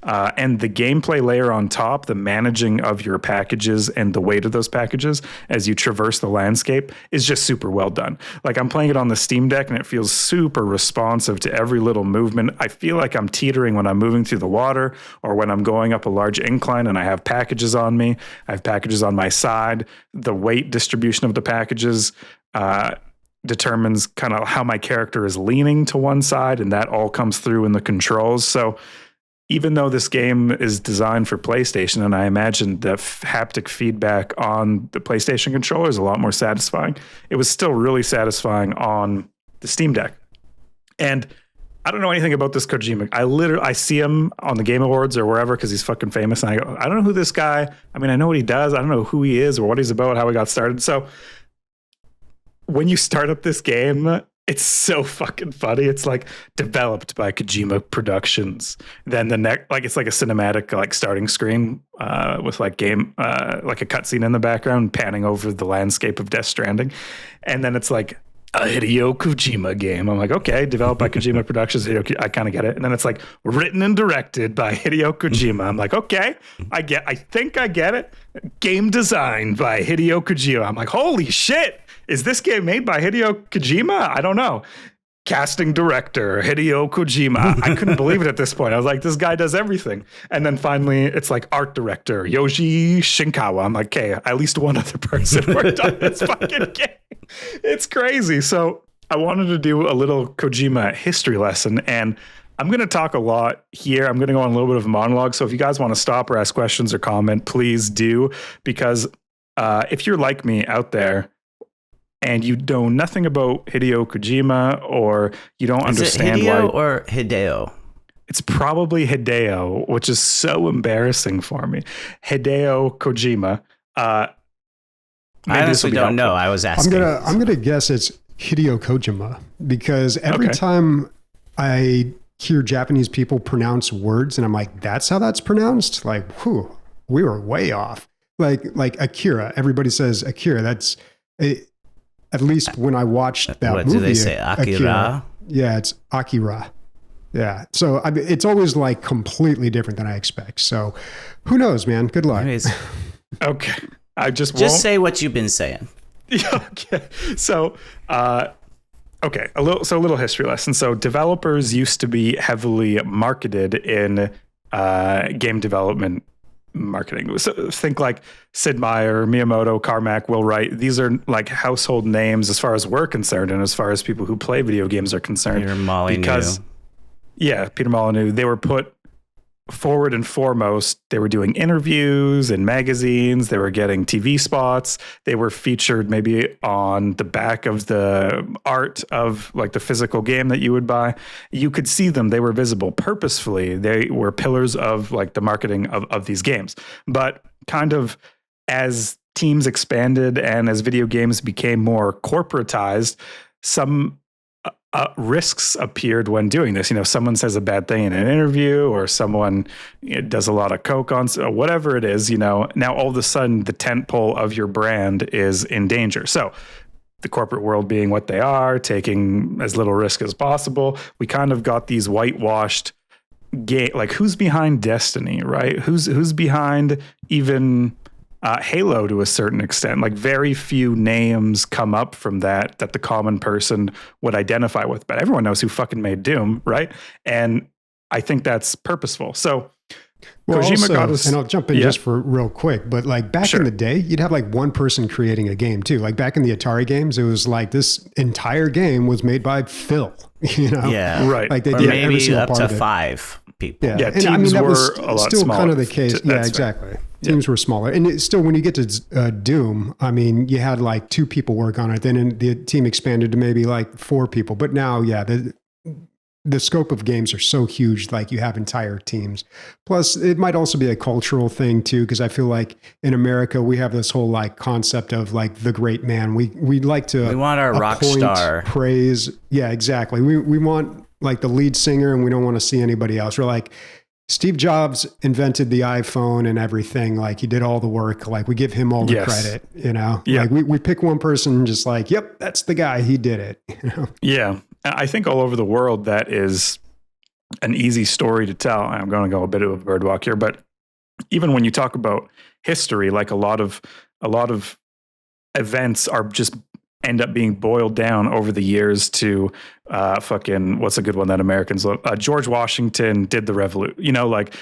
And the gameplay layer on top, the managing of your packages and the weight of those packages as you traverse the landscape is just super well done. Like I'm playing it on the Steam Deck and it feels super responsive to every little movement. I feel like I'm teetering when I'm moving through the water or when I'm going up a large incline and I have packages on me. I have packages on my side. The weight distribution of the packages, determines kind of how my character is leaning to one side, and that all comes through in the controls. So even though this game is designed for PlayStation, and I imagine the haptic feedback on the PlayStation controller is a lot more satisfying, it was still really satisfying on the Steam Deck. And I don't know anything about this Kojima. I see him on the Game Awards or wherever because he's fucking famous, and I go, I don't know who this guy. I mean, I know what he does. I don't know who he is or what he's about, how he got started. So when you start up this game, it's so fucking funny. It's like developed by Kojima Productions. Then the next, like it's like a cinematic like starting screen with like like a cutscene in the background panning over the landscape of Death Stranding, and then it's like a Hideo Kojima game. I'm like, okay, developed by Kojima Productions. I kind of get it. And then it's like written and directed by Hideo Kojima. I'm like, okay, I think I get it. Game designed by Hideo Kojima. I'm like, holy shit. Is this game made by Hideo Kojima? I don't know. Casting director, Hideo Kojima. I couldn't believe it at this point. I was like, this guy does everything. And then finally, it's like art director, Yoji Shinkawa. I'm like, okay, at least one other person worked on this fucking game. It's crazy. So I wanted to do a little Kojima history lesson, and I'm going to talk a lot here. I'm going to go on a little bit of a monologue. So if you guys want to stop or ask questions or comment, please do. Because if you're like me out there, and you know nothing about Hideo Kojima, or you don't understand Is it Hideo why, or Hideo? It's probably Hideo, which is so embarrassing for me. Hideo Kojima. I honestly don't know. I was asking. I'm gonna guess it's Hideo Kojima because every time I hear Japanese people pronounce words, and I'm like, "That's how that's pronounced." Like, whew, we were way off. Like Akira. Everybody says Akira. That's at least when I watched that what movie. Do they say? Akira? Yeah, it's Akira. Yeah. So it's always like completely different than I expect. So who knows, man? Good luck. Anyways, Okay. I just say what you've been saying. Okay. So, a little history lesson. So developers used to be heavily marketed in game development marketing. So think like Sid Meier, Miyamoto, Carmack, Will Wright. These are like household names as far as we're concerned, and as far as people who play video games are concerned. Peter Molyneux. Peter Molyneux. They were put forward and foremost, they were doing interviews in magazines. They were getting TV spots. They were featured maybe on the back of the art of like the physical game that you would buy. You could see them. They were visible purposefully. They were pillars of like the marketing of these games. But kind of as teams expanded and as video games became more corporatized, some risks appeared when doing this. Someone says a bad thing in an interview, or someone does a lot of coke on, whatever it is, now all of a sudden the tentpole of your brand is in danger. So the corporate world being what they are, taking as little risk as possible, we kind of got these whitewashed game, like who's behind Destiny, right? Who's behind even Halo to a certain extent. Like very few names come up from that the common person would identify with, but everyone knows who fucking made Doom, right? And I think that's purposeful. So Kojima got us, and I'll jump in just for real quick, but like back in the day, you'd have like one person creating a game too. Like back in the Atari games, it was like this entire game was made by Phil, Yeah. Right. Like they or did maybe every single up part to of it. 5 people. Yeah, teams that were was a lot still smaller. kind of the case. Yeah, That's exactly. Teams were smaller. And still, when you get to Doom, I mean, you had like 2 people work on it. Then the team expanded to maybe like 4 people. But now, the scope of games are so huge, like you have entire teams. Plus, it might also be a cultural thing too, because I feel like in America, we have this whole like concept of like the great man. We like to... We want our rock star. Praise. Yeah, exactly. We want like the lead singer, and we don't want to see anybody else. We're like... Steve Jobs invented the iPhone and everything. Like he did all the work. Like we give him all the credit, Yeah. Like we pick one person and just like, yep, that's the guy. He did it. Yeah. I think all over the world, that is an easy story to tell. I'm going to go a bit of a birdwalk here, but even when you talk about history, like a lot of events are just end up being boiled down over the years to what's a good one that Americans love? George Washington did the revolution, like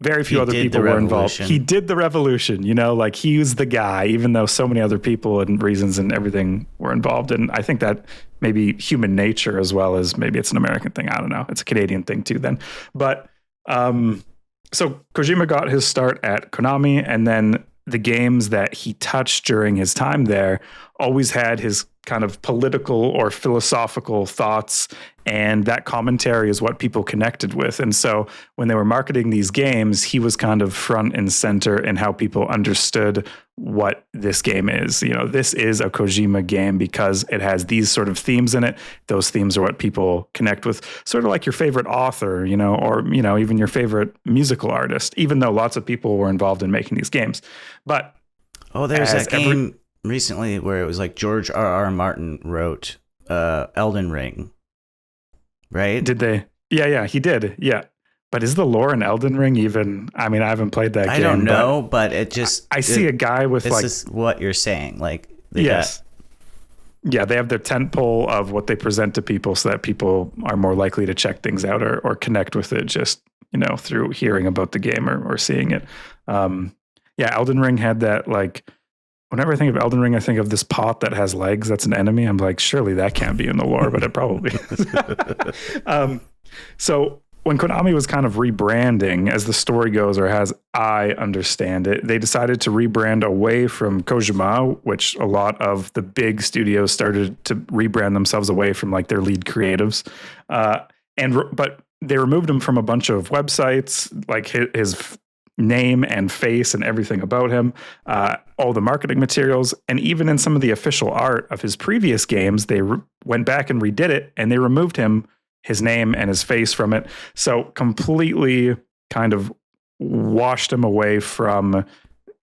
very few other people were involved. He did the revolution, like he was the guy, even though so many other people and reasons and everything were involved. And I think that maybe human nature as well as maybe it's an American thing. I don't know. It's a Canadian thing too then. But so Kojima got his start at Konami, and then the games that he touched during his time there always had his kind of political or philosophical thoughts, and that commentary is what people connected with. And so when they were marketing these games, he was kind of front and center in how people understood what this game is. This is a Kojima game because it has these sort of themes in it. Those themes are what people connect with, sort of like your favorite author, or, even your favorite musical artist, even though lots of people were involved in making these games. But there's that game recently where it was like George R.R. Martin wrote Elden Ring, right? Did they? Yeah, he did. Yeah. But is the lore in Elden Ring even? I mean, I haven't played that game. I don't know, but it just... I see a guy with this is what you're saying. Like, yes. Yeah, they have their tentpole of what they present to people so that people are more likely to check things out or connect with it just, through hearing about the game or seeing it. Elden Ring had that, like... Whenever I think of Elden Ring, I think of this pot that has legs. That's an enemy. I'm like, surely that can't be in the lore, but it probably is. So when Konami was kind of rebranding, as the story goes, or as I understand it, they decided to rebrand away from Kojima, which a lot of the big studios started to rebrand themselves away from like their lead creatives. But they removed him from a bunch of websites, like his name and face and everything about him, all the marketing materials, and even in some of the official art of his previous games, they went back and redid it, and they removed his name and his face from it. So completely kind of washed him away from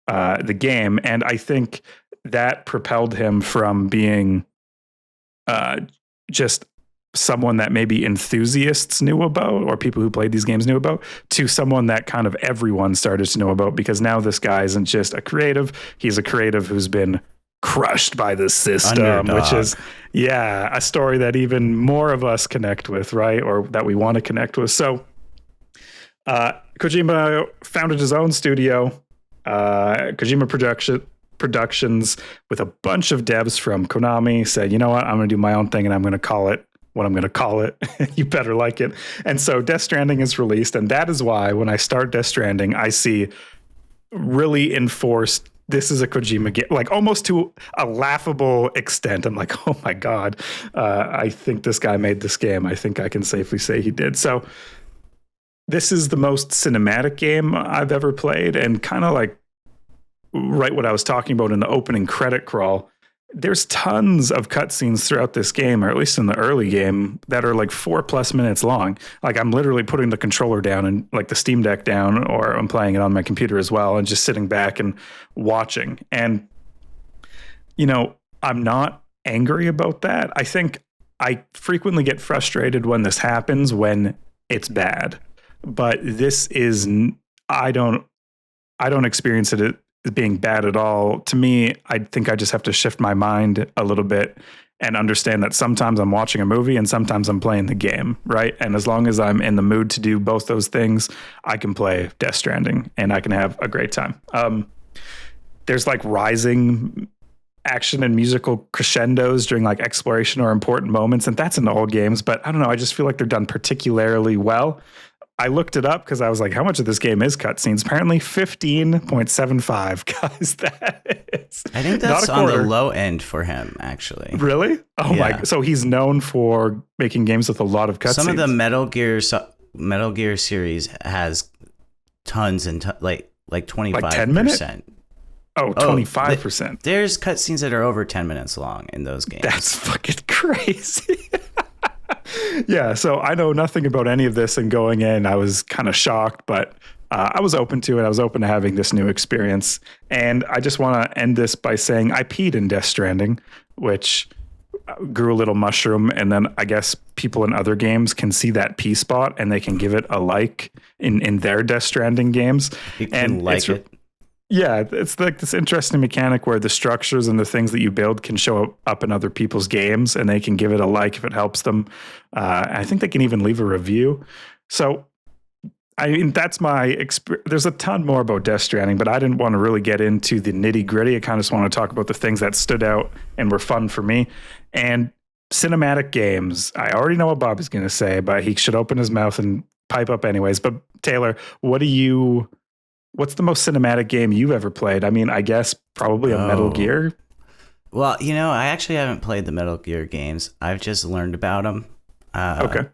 the game. And I think that propelled him from being just someone that maybe enthusiasts knew about or people who played these games knew about to someone that kind of everyone started to know about, because now this guy isn't just a creative. He's a creative who's been crushed by the system, Underdog. Which is, a story that even more of us connect with, right? Or that we want to connect with. So Kojima founded his own studio, Kojima Productions, with a bunch of devs from Konami, said, you know what, I'm going to do my own thing and I'm going to call it what I'm going to call it. You better like it. And so Death Stranding is released. And that is why when I start Death Stranding, I see really enforced, this is a Kojima game, like almost to a laughable extent. I'm like, oh my God, I think this guy made this game. I think I can safely say he did. So this is the most cinematic game I've ever played, and kind of like right what I was talking about in the opening credit crawl. There's tons of cutscenes throughout this game, or at least in the early game, that are like 4+ minutes long. Like I'm literally putting the controller down and like the Steam Deck down, or I'm playing it on my computer as well, and just sitting back and watching. And, you know, I'm not angry about that. I think I frequently get frustrated when this happens, when it's bad. But this is, I don't experience it as being bad at all. To me, I think I just have to shift my mind a little bit and understand that sometimes I'm watching a movie and sometimes I'm playing the game, right? And as long as I'm in the mood to do both those things, I can play Death Stranding and I can have a great time. There's like rising action and musical crescendos during like exploration or important moments, and that's in all games, but I don't know, I just feel like they're done particularly well. I looked it up because I was like, how much of this game is cutscenes? Apparently 15.75, guys. That is, I think that's on the low end for him, actually. Really? Oh my! So he's known for making games with a lot of cutscenes. Some of the Metal Gear series has tons and like 25%. Like 10 minutes? Oh, 25%. There's cutscenes that are over 10 minutes long in those games. That's fucking crazy. Yeah, so I know nothing about any of this, and going in, I was kind of shocked, but I was open to it. I was open to having this new experience. And I just want to end this by saying I peed in Death Stranding, which grew a little mushroom. And then I guess people in other games can see that pee spot and they can give it a like in their Death Stranding games. You can like it. Yeah, it's like this interesting mechanic where the structures and the things that you build can show up in other people's games, and they can give it a like if it helps them. I think they can even leave a review. So, I mean, that's my experience. There's a ton more about Death Stranding, but I didn't want to really get into the nitty gritty. I kind of just want to talk about the things that stood out and were fun for me. And cinematic games, I already know what Bobby's going to say, but he should open his mouth and pipe up anyways. But Taylor, what's the most cinematic game you've ever played? I mean, I guess probably a Metal Gear. Well, you know, I actually haven't played the Metal Gear games. I've just learned about them. Okay.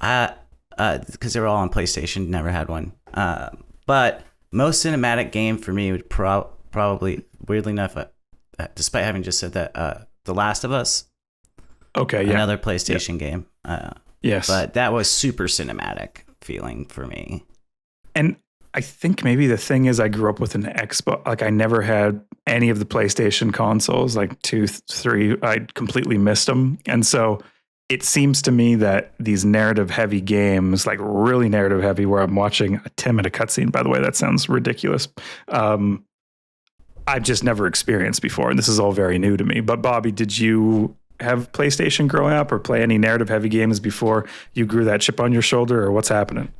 Because they were all on PlayStation. Never had one. But most cinematic game for me would probably, weirdly enough, despite having just said that, The Last of Us. Okay, yeah. Another PlayStation game. Yes. But that was super cinematic feeling for me. And I think maybe the thing is I grew up with an Xbox. Like I never had any of the PlayStation consoles, like 2, 3. I completely missed them. And so it seems to me that these narrative heavy games, like really narrative heavy, where I'm watching a 10-minute cutscene, by the way, that sounds ridiculous. I've just never experienced before. And this is all very new to me. But Bobby, did you have PlayStation growing up or play any narrative heavy games before you grew that chip on your shoulder, or what's happening?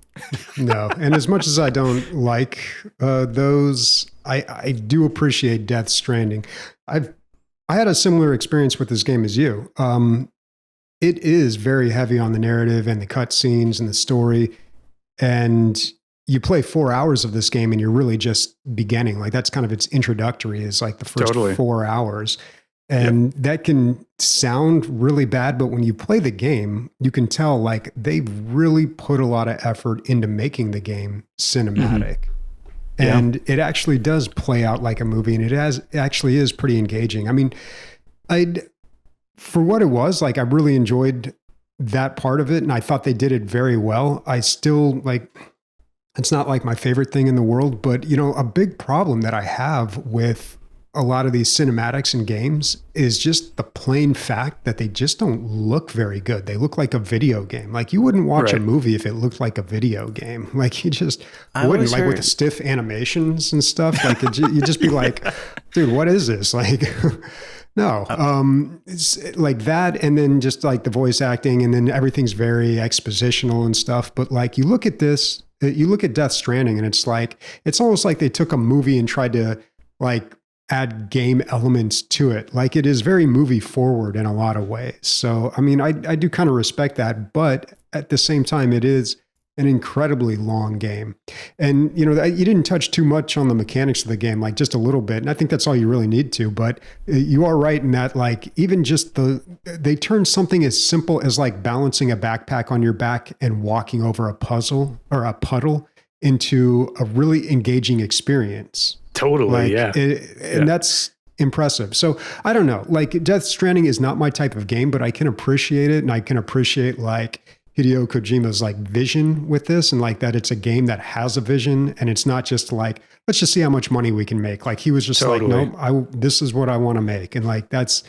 No. And as much as I don't like those, I do appreciate Death Stranding. I had a similar experience with this game as you. It is very heavy on the narrative and the cutscenes and the story. And you play 4 hours of this game and you're really just beginning. Like that's kind of its introductory, is like the first 4 hours. And that can sound really bad, but when you play the game, you can tell like they've really put a lot of effort into making the game cinematic. Mm-hmm. And it actually does play out like a movie, and it actually is pretty engaging. I mean, for what it was, like I really enjoyed that part of it, and I thought they did it very well. I still it's not like my favorite thing in the world, but you know, a big problem that I have with a lot of these cinematics in games is just the plain fact that they just don't look very good. They look like a video game. Like you wouldn't watch a movie if it looked like a video game. Like you just wouldn't, like with the stiff animations and stuff. Like you'd just be like, dude, what is this? Like, no, it's like that. And then just like the voice acting, and then everything's very expositional and stuff. But like you look at this, you look at Death Stranding, and it's like, it's almost like they took a movie and tried to like add game elements to it. Like it is very movie forward in a lot of ways. So, I mean, I do kind of respect that, but at the same time, it is an incredibly long game. And, you know, you didn't touch too much on the mechanics of the game, like just a little bit. And I think that's all you really need to, but you are right in that, like, even just they turn something as simple as like balancing a backpack on your back and walking over a puzzle or a puddle into a really engaging experience. Totally. Like, yeah. And that's impressive. So I don't know, like Death Stranding is not my type of game, but I can appreciate it. And I can appreciate like Hideo Kojima's like vision with this, and like that it's a game that has a vision, and it's not just like, let's just see how much money we can make. Like he was just like, no, this is what I want to make. And like, that's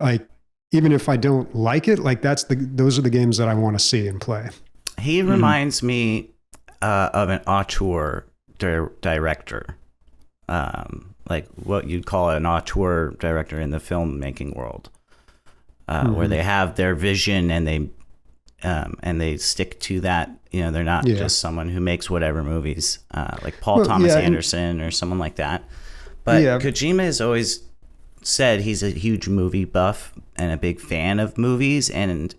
like, even if I don't like it, like those are the games that I want to see and play. He reminds me of an auteur director, like what you'd call an auteur director in the filmmaking world, where they have their vision and they stick to that. You know, they're not just someone who makes whatever movies, like Paul Thomas Anderson or someone like that. But Kojima has always said he's a huge movie buff and a big fan of movies. And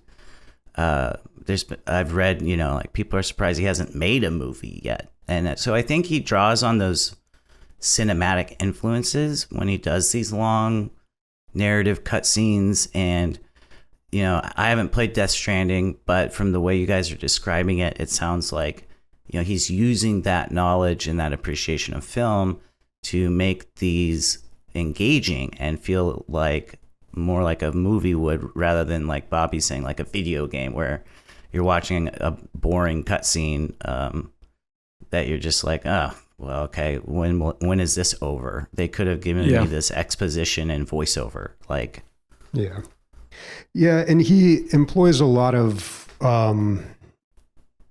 I've read, you know, like people are surprised he hasn't made a movie yet. And so I think he draws on those cinematic influences when he does these long narrative cutscenes. And you know, I haven't played Death Stranding, but from the way you guys are describing it, it sounds like, you know, he's using that knowledge and that appreciation of film to make these engaging and feel like more like a movie would, rather than like Bobby saying like a video game where you're watching a boring cutscene that you're just like, oh, well, okay, when is this over? They could have given me this exposition and voiceover, like. Yeah, and he employs a lot of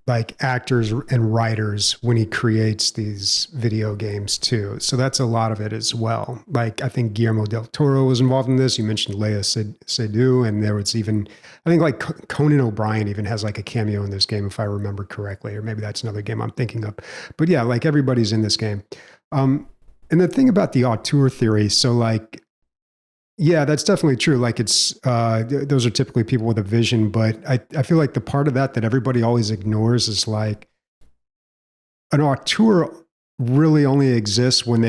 like actors and writers when he creates these video games too. So that's a lot of it as well. Like I think Guillermo del Toro was involved in this. You mentioned Léa Seydoux, and there was even, I think like Conan O'Brien even has like a cameo in this game, if I remember correctly, or maybe that's another game I'm thinking of. But yeah, like everybody's in this game. And the thing about the auteur theory, so like, yeah, that's definitely true. Like it's, those are typically people with a vision, but I feel like the part of that everybody always ignores is like an auteur really only exists when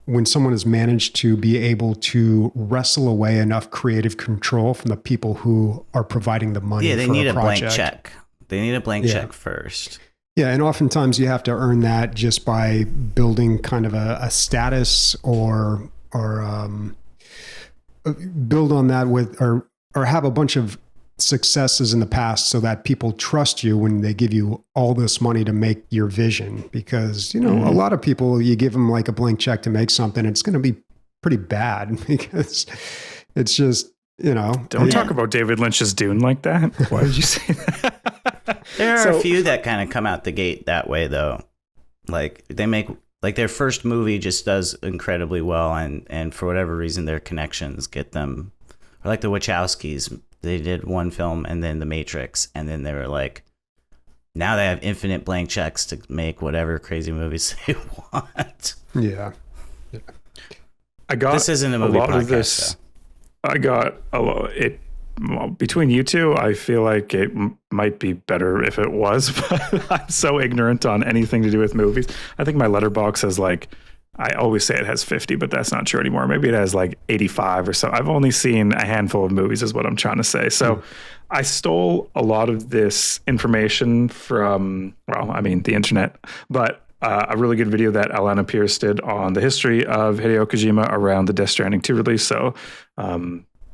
when someone has managed to be able to wrestle away enough creative control from the people who are providing the money. Yeah, they for need a project. blank check. They need a blank check first. Yeah, and oftentimes you have to earn that just by building kind of a status or build on that with or have a bunch of successes in the past so that people trust you when they give you all this money to make your vision. Because, you know, a lot of people, you give them like a blank check to make something, it's going to be pretty bad because it's just, you know. Don't talk about David Lynch's Dune like that. Why did you say that? There are a few that kind of come out the gate that way, though. Like they make... Like their first movie just does incredibly well, and for whatever reason, their connections get them. Or like the Wachowskis, they did one film and then The Matrix, and then they were like, now they have infinite blank checks to make whatever crazy movies they want. Yeah. I got this isn't a movie lot podcast. Of this. Though. I got a lot. Between you two, I feel like it might be better if it was, but I'm so ignorant on anything to do with movies. I think my letterbox has like, I always say it has 50, but that's not true anymore. Maybe it has like 85 or so. I've only seen a handful of movies is what I'm trying to say. So I stole a lot of this information from, the internet, but a really good video that Alana Pierce did on the history of Hideo Kojima around the Death Stranding 2 release. So,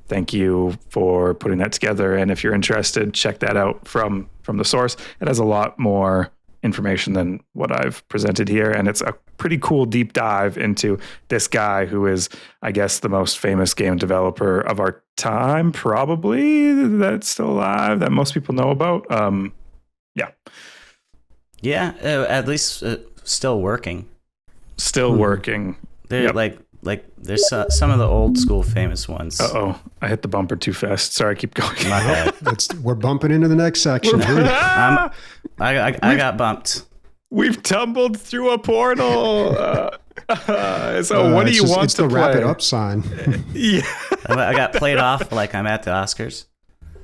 thank you for putting that together. And if you're interested, check that out from the source. It has a lot more information than what I've presented here. And it's a pretty cool deep dive into this guy who is, I guess, the most famous game developer of our time, probably, that's still alive, that most people know about. Yeah, at least still working. Still working. They're like there's some of the old school famous ones. Uh-oh, I hit the bumper too fast. Sorry, keep going. My bad. We're bumping into the next section. I got bumped. We've tumbled through a portal. So what do you want it's to the play? wrap it up sign. Yeah. I got played off like I'm at the Oscars.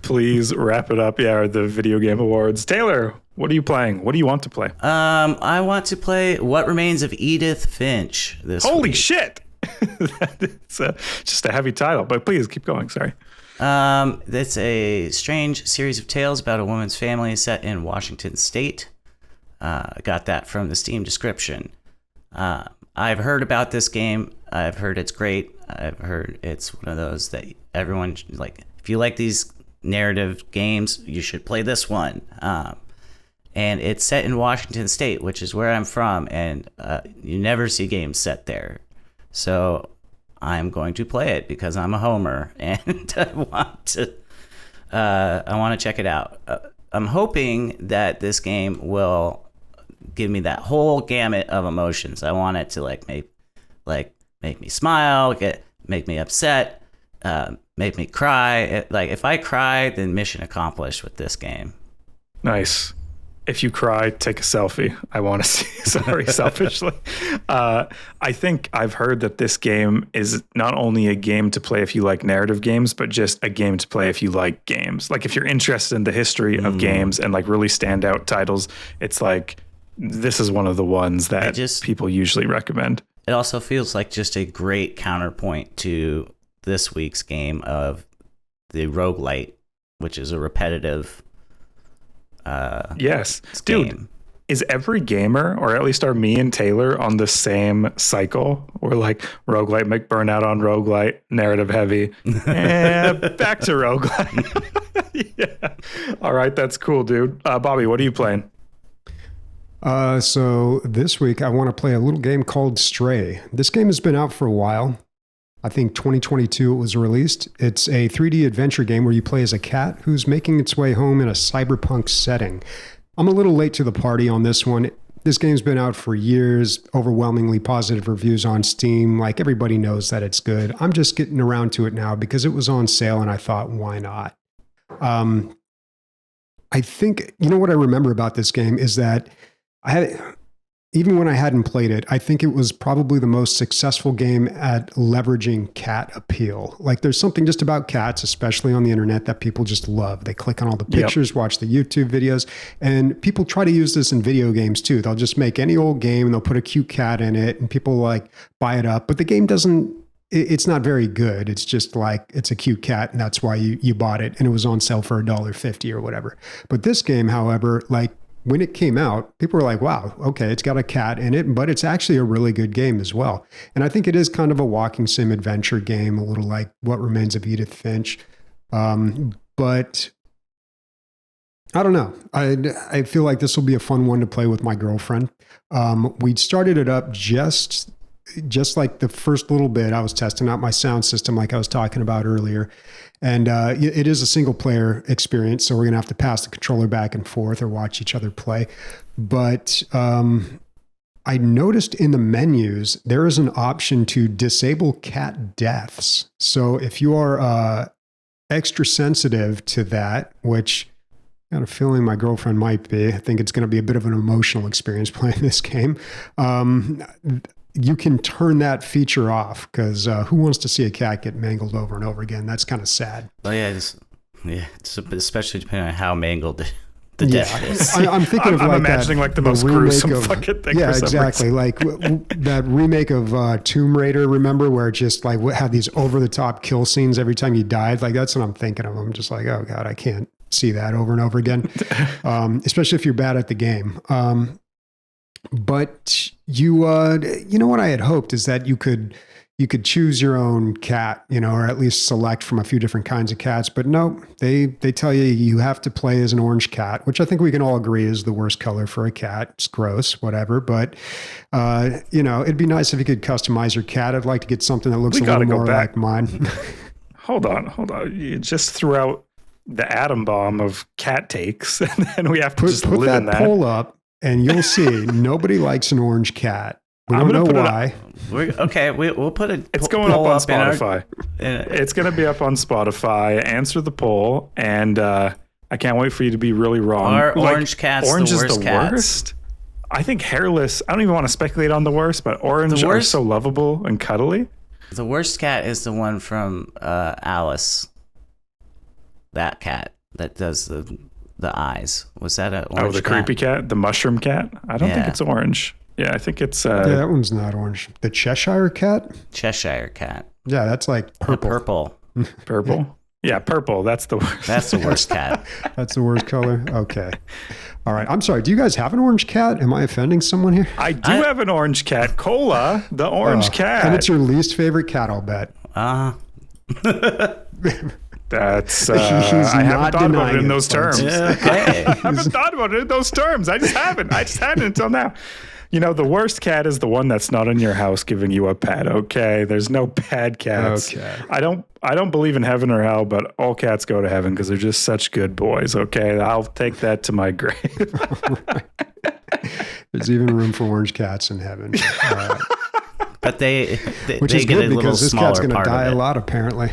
Please wrap it up. Yeah, or the Video Game Awards. Taylor, what are you playing? What do you want to play? I want to play What Remains of Edith Finch this Holy week. shit! It's just a heavy title, but please keep going. Sorry. It's a strange series of tales about a woman's family set in Washington State. I got that from the Steam description. I've heard about this game. I've heard it's great. I've heard it's one of those that everyone, like, if you like these narrative games, you should play this one. And it's set in Washington State, which is where I'm from, and you never see games set there. So I'm going to play it because I'm a homer and I want to check it out. I'm hoping that this game will give me that whole gamut of emotions. I want it to make me smile, make me upset, make me cry. Like, if I cry, then mission accomplished with this game. Nice. If you cry, take a selfie. I want to see. Sorry, selfishly. I think I've heard that this game is not only a game to play if you like narrative games, but just a game to play if you like games. Like, if you're interested in the history of games and like really standout titles, it's like, this is one of the ones that people usually recommend. It also feels like just a great counterpoint to this week's game of the roguelite, which is a repetitive yes. game. Dude, is every gamer, or at least are me and Taylor, on the same cycle? We're like, roguelite, make burnout on roguelite, narrative heavy, back to roguelite. Yeah. All right, that's cool, dude. Bobby, what are you playing? So this week I want to play a little game called Stray. This game has been out for a while. I think 2022 it was released. It's a 3D adventure game where you play as a cat who's making its way home in a cyberpunk setting. I'm a little late to the party on this one. This game's been out for years, overwhelmingly positive reviews on Steam. Like, everybody knows that it's good. I'm just getting around to it now because it was on sale and I thought, why not? I think, you know what I remember about this game is that even when I hadn't played it, I think it was probably the most successful game at leveraging cat appeal. Like, there's something just about cats, especially on the internet, that people just love. They click on all the pictures, watch the YouTube videos, and people try to use this in video games too. They'll just make any old game and they'll put a cute cat in it and people like buy it up. But the game it's not very good. It's just like, it's a cute cat and that's why you bought it and it was on sale for $1.50 or whatever. But this game, however, like, when it came out, people were like, wow, okay, it's got a cat in it, but it's actually a really good game as well. And I think it is kind of a walking sim adventure game, a little like What Remains of Edith Finch. But I don't know. I feel like this will be a fun one to play with my girlfriend. We started it up just like the first little bit. I was testing out my sound system like I was talking about earlier. And it is a single player experience, so we're going to have to pass the controller back and forth or watch each other play. But I noticed in the menus, there is an option to disable cat deaths. So if you are extra sensitive to that, which I got a feeling my girlfriend might be, I think it's going to be a bit of an emotional experience playing this game. You can turn that feature off because who wants to see a cat get mangled over and over again? That's kind of sad. Oh yeah, it's especially depending on how mangled the death is. I'm thinking of I'm like imagining like the most gruesome fucking thing. Yeah, exactly. Like that remake of Tomb Raider. Remember where it just like had these over the top kill scenes every time you died? Like, that's what I'm thinking of. I'm just like, oh god, I can't see that over and over again. Especially if you're bad at the game. But you know what I had hoped is that you could choose your own cat, or at least select from a few different kinds of cats. But no, they tell you have to play as an orange cat, which I think we can all agree is the worst color for a cat. It's gross, whatever. But it'd be nice if you could customize your cat. I'd like to get something that looks a little more like mine. Hold on. You just threw out the atom bomb of cat takes, and then we have to just live in that. Put that poll up. And you'll see, nobody likes an orange cat. We don't know why. We'll put it. It's going up on Spotify. It's going to be up on Spotify. Answer the poll, and I can't wait for you to be really wrong. Are orange cats orange the worst is the cats? worst? I think hairless, I don't even want to speculate on the worst, but orange are so lovable and cuddly. The worst cat is the one from Alice. That cat that does the eyes. Was that an orange the creepy cat? The mushroom cat? I don't think it's orange. Yeah, I think it's... yeah, that one's not orange. The Cheshire cat? Cheshire cat. Yeah, that's like purple. Purple? Yeah, purple. That's the worst. That's the worst cat. That's the worst color? Okay. All right. I'm sorry. Do you guys have an orange cat? Am I offending someone here? I have an orange cat. Cola, the orange cat. And it's your least favorite cat, I'll bet. That's I haven't thought about it in those terms. Okay. I haven't thought about it in those terms. I just haven't until now. You know, the worst cat is the one that's not in your house giving you a pet. Okay, there's no bad cats. Okay. I don't believe in heaven or hell, but all cats go to heaven because they're just such good boys. Okay, I'll take that to my grave. There's even room for orange cats in heaven. But they which is get good a little because this smaller cat's going to part die of it. a lot, apparently.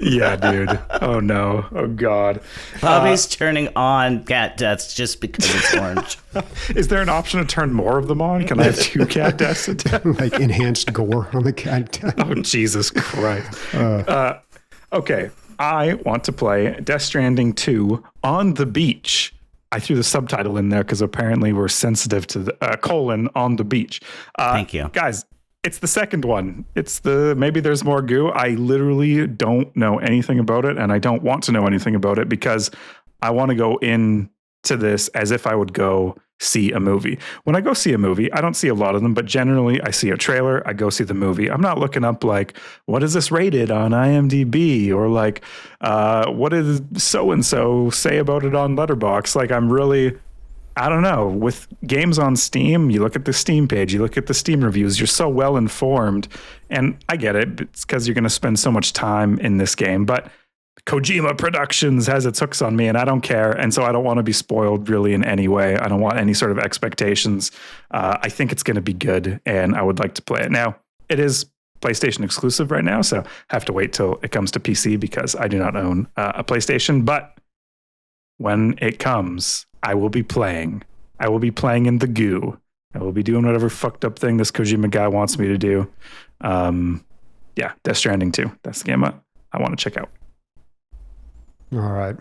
Yeah, dude. Oh no. Oh God. Bobby's turning on cat deaths just because it's orange. Is there an option to turn more of them on? Can I have 2 cat deaths? Like enhanced gore on the cat death? Oh, Jesus Christ. Okay. I want to play Death Stranding 2 on the beach. I threw the subtitle in there because apparently we're sensitive to the on the beach. Thank you. Guys, it's the second one. Maybe there's more goo. I literally don't know anything about it, and I don't want to know anything about it because I want to go into this as if I would go see a movie. When I go see a movie, I don't see a lot of them, but generally I see a trailer, I go see the movie. I'm not looking up like, what is this rated on IMDb? Or like, what did so-and-so say about it on Letterboxd? Like, I don't know. With games on Steam, you look at the Steam page, you look at the Steam reviews, you're so well informed. And I get it. It's because you're going to spend so much time in this game. But Kojima Productions has its hooks on me, and I don't care. And so I don't want to be spoiled really in any way. I don't want any sort of expectations. I think it's going to be good, and I would like to play it. Now, it is PlayStation exclusive right now, so I have to wait till it comes to PC because I do not own a PlayStation. But when it comes, I will be playing. I will be playing in the goo. I will be doing whatever fucked up thing this Kojima guy wants me to do. Yeah, Death Stranding 2. That's the game I want to check out. All right.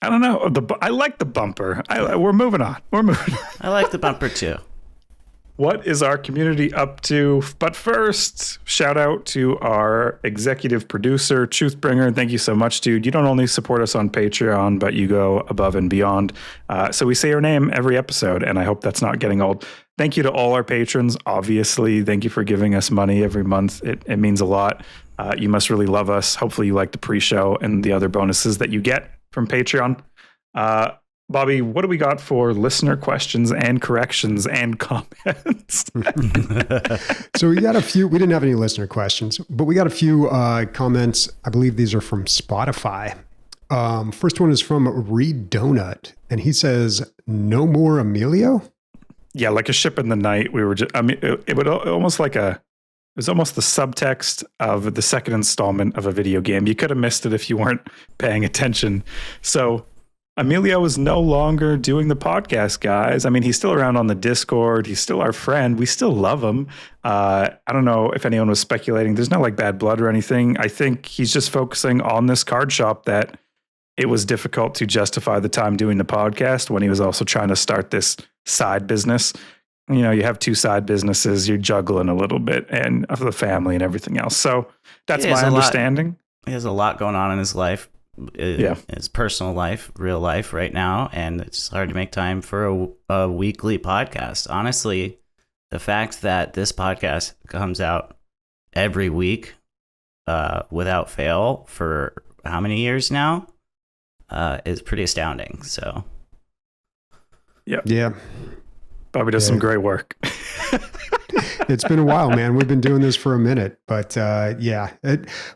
I don't know. I like the bumper. We're moving on. I like the bumper too. What is our community up to? But first, shout out to our executive producer, Truthbringer. Thank you so much, dude. You don't only support us on Patreon, but you go above and beyond. So we say your name every episode, and I hope that's not getting old. Thank you to all our patrons. Obviously, thank you for giving us money every month. It means a lot. You must really love us. Hopefully you like the pre-show and the other bonuses that you get from Patreon. Bobby, what do we got for listener questions and corrections and comments? So we got a few. We didn't have any listener questions, but we got a few comments. I believe these are from Spotify. First one is from Reed Donut, and he says, "No more Emilio." Yeah, like a ship in the night. We were just. I mean, it would almost like a. It was almost the subtext of the second installment of a video game. You could have missed it if you weren't paying attention. So Emilio is no longer doing the podcast, guys. I mean, he's still around on the Discord. He's still our friend. We still love him. I don't know if anyone was speculating. There's no like bad blood or anything. I think he's just focusing on this card shop that it was difficult to justify the time doing the podcast when he was also trying to start this side business. You know, you have 2 side businesses, you're juggling a little bit and of the family and everything else. So that's my understanding. He has a lot going on in his life. His personal life, real life right now, and it's hard to make time for a weekly podcast. Honestly, the fact that this podcast comes out every week without fail for how many years now is pretty astounding. So yeah, Bobby does some great work. It's been a while, man. We've been doing this for a minute, but yeah.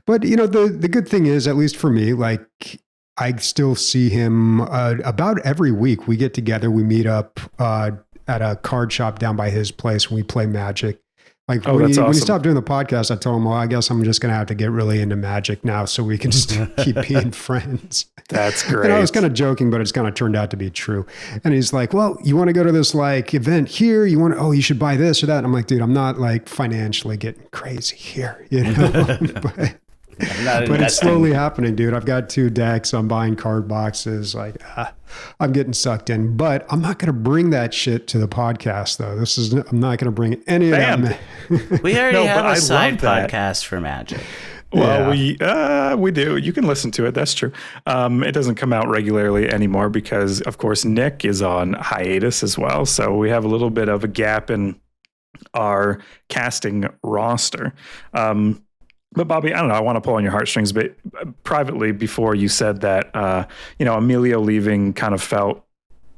But you know, the good thing is, at least for me, like I still see him about every week. We get together, we meet up at a card shop down by his place, and we play Magic. Like Oh, when that's he awesome. stopped doing the podcast, I told him, well, I guess I'm just going to have to get really into magic now so we can just keep being friends. That's great. And I was kind of joking, but it's kind of turned out to be true. And he's like, well, you want to go to this like event here? You should buy this or that. And I'm like, dude, I'm not like financially getting crazy here, you know? But it's slowly happening, dude. I've got 2 decks. I'm buying card boxes. Like, I'm getting sucked in. But I'm not going to bring that shit to the podcast, though. I'm not going to bring any of that. We already have a side podcast for Magic. Well, we do. You can listen to it. That's true. It doesn't come out regularly anymore because, of course, Nick is on hiatus as well. So we have a little bit of a gap in our casting roster. But Bobby, I don't know. I want to pull on your heartstrings, but privately, before you said that, Emilio leaving kind of felt,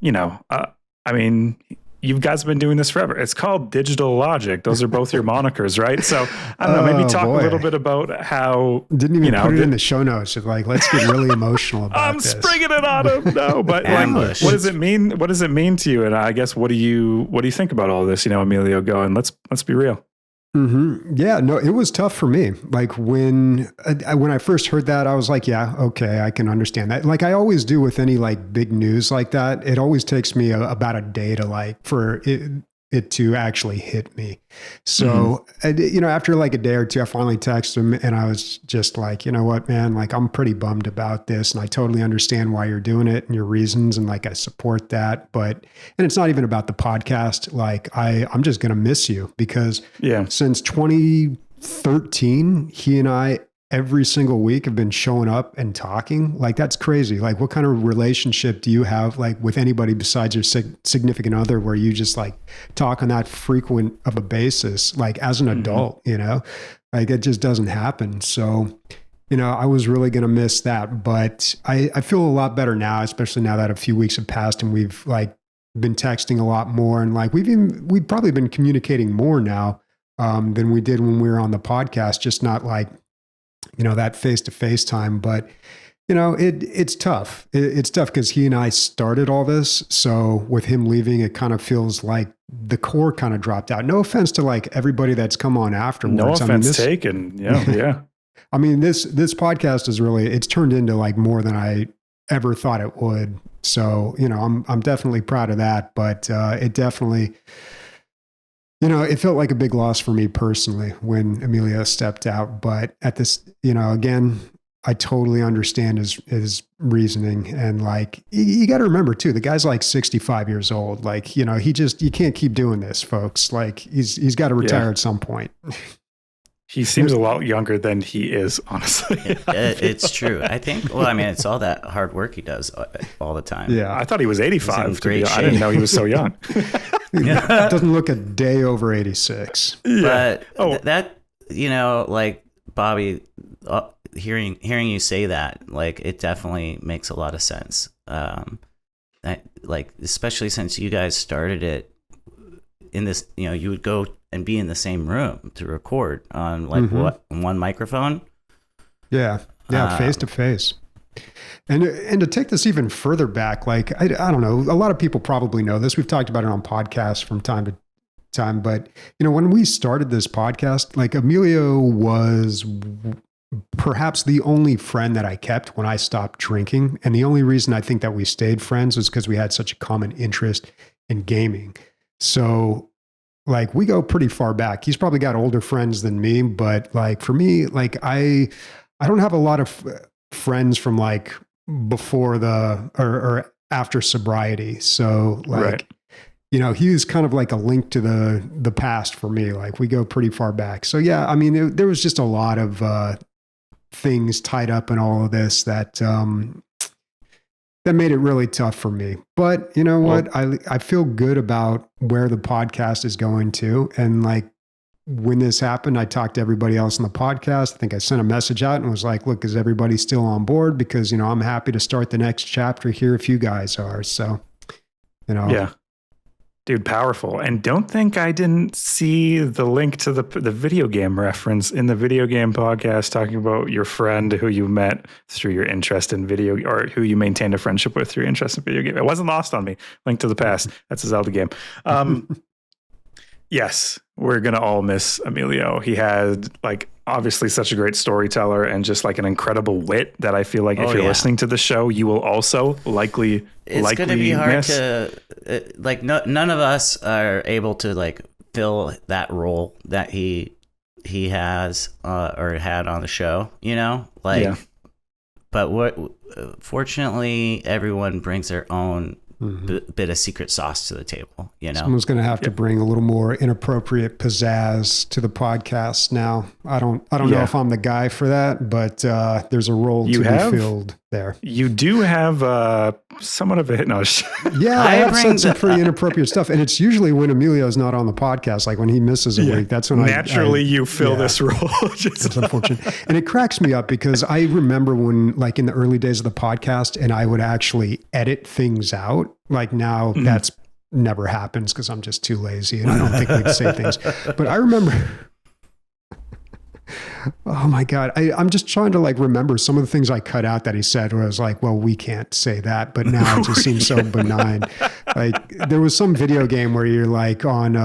I mean, you guys have been doing this forever. It's called Digital Logic. Those are both your monikers, right? So I don't know. Maybe talk a little bit about how didn't even put it in the show notes. Like, let's get really emotional about this. I'm springing it on him. No, but like, what does it mean? What does it mean to you? And I guess what do you think about all this? Emilio going. Let's be real. Mm-hmm. Yeah, no, it was tough for me. Like when I first heard that, I was like, yeah, okay, I can understand that. Like I always do with any like big news like that. It always takes me about a day to like for it to actually hit me. So, after like a day or two, I finally texted him and I was just like, you know what, man, like I'm pretty bummed about this and I totally understand why you're doing it and your reasons. And like, I support that, and it's not even about the podcast. Like I'm just going to miss you because since 2013, he and I every single week have been showing up and talking. Like that's crazy. Like what kind of relationship do you have like with anybody besides your significant other where you just like talk on that frequent of a basis, like as an adult, like it just doesn't happen. So, I was really going to miss that, but I feel a lot better now, especially now that a few weeks have passed and we've like been texting a lot more. And like, we've probably been communicating more now than we did when we were on the podcast, just not like, that face-to-face time, but it's tough. It's tough because he and I started all this. So with him leaving, it kind of feels like the core kind of dropped out. No offense to like everybody that's come on afterwards. No offense taken. Yeah. I mean, this podcast is really, it's turned into like more than I ever thought it would. So, I'm definitely proud of that, but it definitely, it felt like a big loss for me personally when Emilio stepped out. But at this, again, I totally understand his reasoning. And like, you got to remember too, the guy's like 65 years old. Like, you can't keep doing this, folks. Like he's got to retire at some point. He seems a lot younger than he is, honestly. It's true. I think, it's all that hard work he does all the time. Yeah. I thought he was 85. I didn't know he was so young. It doesn't look a day over 86. But that, like Bobby, hearing you say that, like it definitely makes a lot of sense. Like, especially since you guys started it in this, you would go and be in the same room to record on like one microphone. Yeah. Face to face. And to take this even further back, like, I don't know, a lot of people probably know this. We've talked about it on podcasts from time to time, but when we started this podcast, like Emilio was perhaps the only friend that I kept when I stopped drinking. And the only reason I think that we stayed friends was because we had such a common interest in gaming. So like we go pretty far back. He's probably got older friends than me, but like for me, like I don't have a lot of friends from like before or after sobriety. So like, he was kind of like a link to the past for me. Like we go pretty far back. So yeah, I mean, there was just a lot of things tied up in all of this that made it really tough for me. But you know what? I feel good about where the podcast is going to. And like when this happened, I talked to everybody else on the podcast. I think I sent a message out and was like, look, is everybody still on board? Because, I'm happy to start the next chapter here if you guys are. So, Yeah. Dude, powerful. And don't think I didn't see the link to the video game reference in the video game podcast talking about your friend who you met through your interest in video, or who you maintained a friendship with through your interest in video game. It wasn't lost on me. Link to the past. That's a Zelda game. Yes, we're going to all miss Emilio. He had like obviously such a great storyteller and just like an incredible wit that I feel like if you're listening to the show, you will also likely it's going to be hard to like none of us are able to like fill that role that he has or had on the show, you know, like, but fortunately everyone brings their own bit of secret sauce to the table, you know. Someone's going to have to bring a little more inappropriate pizzazz to the podcast now. I don't know if I'm the guy for that, but there's a role to be filled there. You do have somewhat of a hit. No, yeah, I have said some pretty inappropriate stuff, and it's usually when Emilio's not on the podcast, like when he misses a week. That's when naturally you fill this role. It's unfortunate, and it cracks me up because I remember when, like in the early days of the podcast, and I would actually edit things out. Like now, that's never happens because I'm just too lazy and I don't think we'd say things. But I remember. Oh my God. I'm just trying to like remember some of the things I cut out that he said where I was like, well, we can't say that, but now it just seems so benign. Like there was some video game where you're like on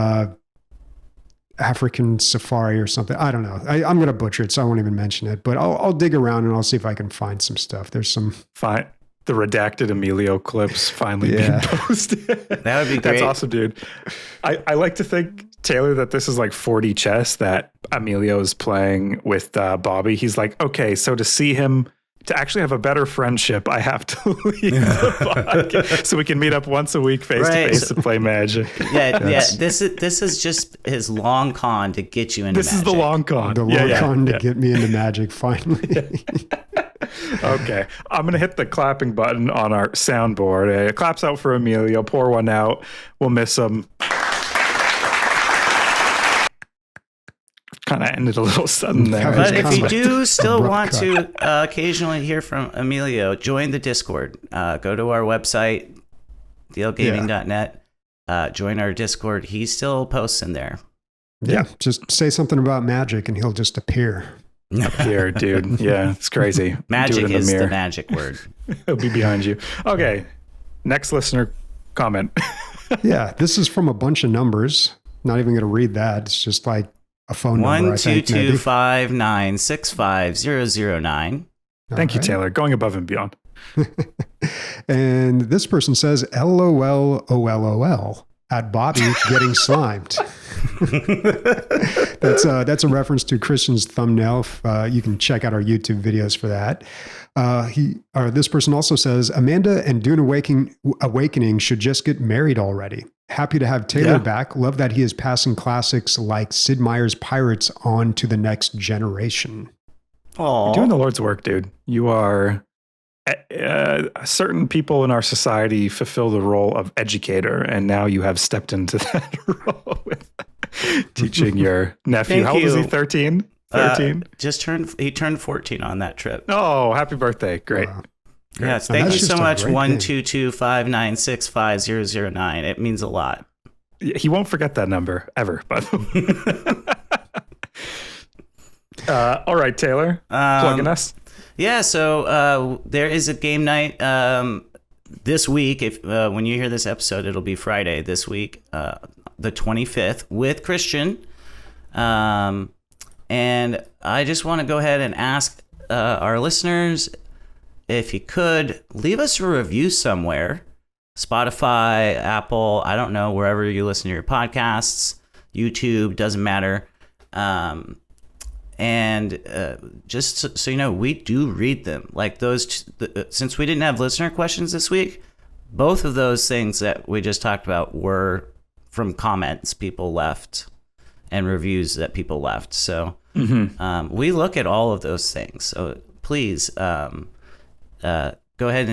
African safari or something. I don't know. I'm going to butcher it, so I won't even mention it, but I'll dig around and I'll see if I can find some stuff. There's some the redacted Emilio clips finally being posted. That would be great. That's awesome, dude. I like to think, Taylor, that this is like 4D chess that Emilio is playing with Bobby. He's like, okay, so to actually have a better friendship, I have to leave the podcast so we can meet up once a week face to face to play Magic. Yeah. This is just his long con to get you into Magic. This is the long con. The long con to get me into Magic finally. Okay, I'm going to hit the clapping button on our soundboard. It claps out for Emilio. Pour one out. We'll miss him. Kind of ended a little sudden there. But if you do still want to occasionally hear from Emilio, join the Discord. Go to our website, dlgaming.net. Join our Discord. He still posts in there. Yeah, just say something about Magic and he'll just appear. Appear, dude. Yeah, it's crazy. Magic is the magic word. He'll be behind you. Okay, next listener comment. Yeah, this is from a bunch of numbers. Not even going to read that. It's just like a phone number. 1-225-965-009. Thank you, Taylor. Going above and beyond. And this person says, LOL at Bobby getting slimed. That's a reference to Christian's thumbnail. You can check out our YouTube videos for that. This person also says, Amanda and Dune Awakening should just get married already. Happy to have Taylor back. Love that he is passing classics like Sid Meier's Pirates on to the next generation. Aww. You're doing the Lord's work, dude. You are... certain people in our society fulfill the role of educator, and now you have stepped into that role with teaching your nephew. How old is he? 13? 13? He turned 14 on that trip. Oh, happy birthday. Great. Wow. Yes, thank you so much. 1-225-965-009. It means a lot. He won't forget that number ever, by the way. All right, Taylor, plugging us. Yeah, so there is a game night this week. If when you hear this episode, it'll be Friday this week, the 25th, with Christian. And I just want to go ahead and ask our listeners, if you could, leave us a review somewhere. Spotify, Apple, I don't know, wherever you listen to your podcasts, YouTube, doesn't matter. And just so you know, we do read them. Like those, since we didn't have listener questions this week, both of those things that we just talked about were from comments people left and reviews that people left. So we look at all of those things. So please go ahead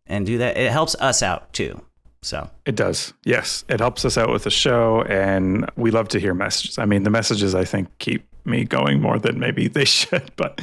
and do that. It helps us out too. So it does. Yes. It helps us out with the show, and we love to hear messages. I mean, the messages, I think, keep me going more than maybe they should, but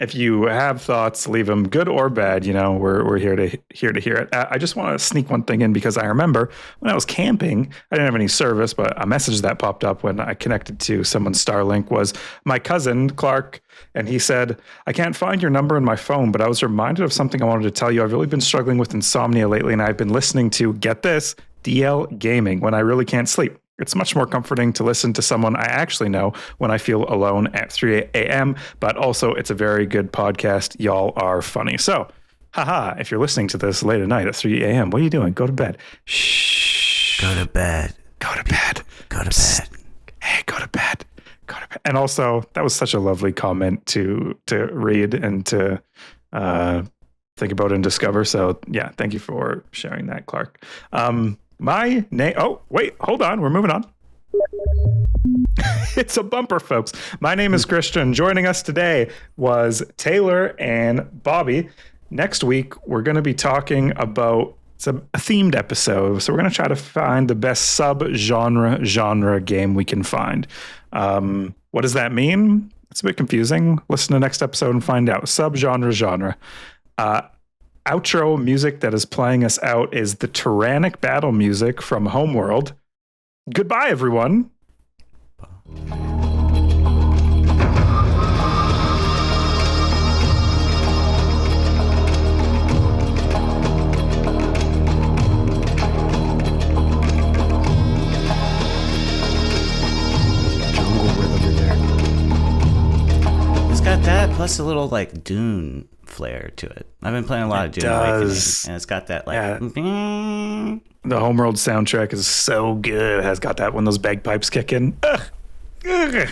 if you have thoughts, leave them, good or bad. You know, we're here to hear it. I just want to sneak one thing in, because I remember when I was camping, I didn't have any service, but a message that popped up when I connected to someone's Starlink was my cousin Clark, and he said, I can't find your number in my phone, but I was reminded of something I wanted to tell you. I've really been struggling with insomnia lately, and I've been listening to, get this, DL Gaming when I really can't sleep. It's much more comforting to listen to someone I actually know when I feel alone at 3 a.m., but also it's a very good podcast. Y'all are funny. So, haha, if you're listening to this late at night at 3 a.m., what are you doing? Go to bed. Shh. Go to bed. Go to bed. Go to bed. Hey, go to bed. Go to bed. And also, that was such a lovely comment to read and to think about and discover. So, yeah, thank you for sharing that, Clark. My name. Oh, wait, hold on. We're moving on. It's a bumper, folks. My name is Christian. Joining us today was Taylor and Bobby. Next week, we're going to be talking about it's a themed episode. So we're going to try to find the best genre game we can find. What does that mean? It's a bit confusing. Listen to next episode and find out. Genre. Outro music that is playing us out is the Tyrannic Battle music from Homeworld. Goodbye, everyone. Jungle rhythm in there. It's got that plus a little like Dune flair to it. I've been playing a lot of Dune Awakening, and it's got that like. The Homeworld soundtrack is so good. It has got that when those bagpipes kick in. Ugh.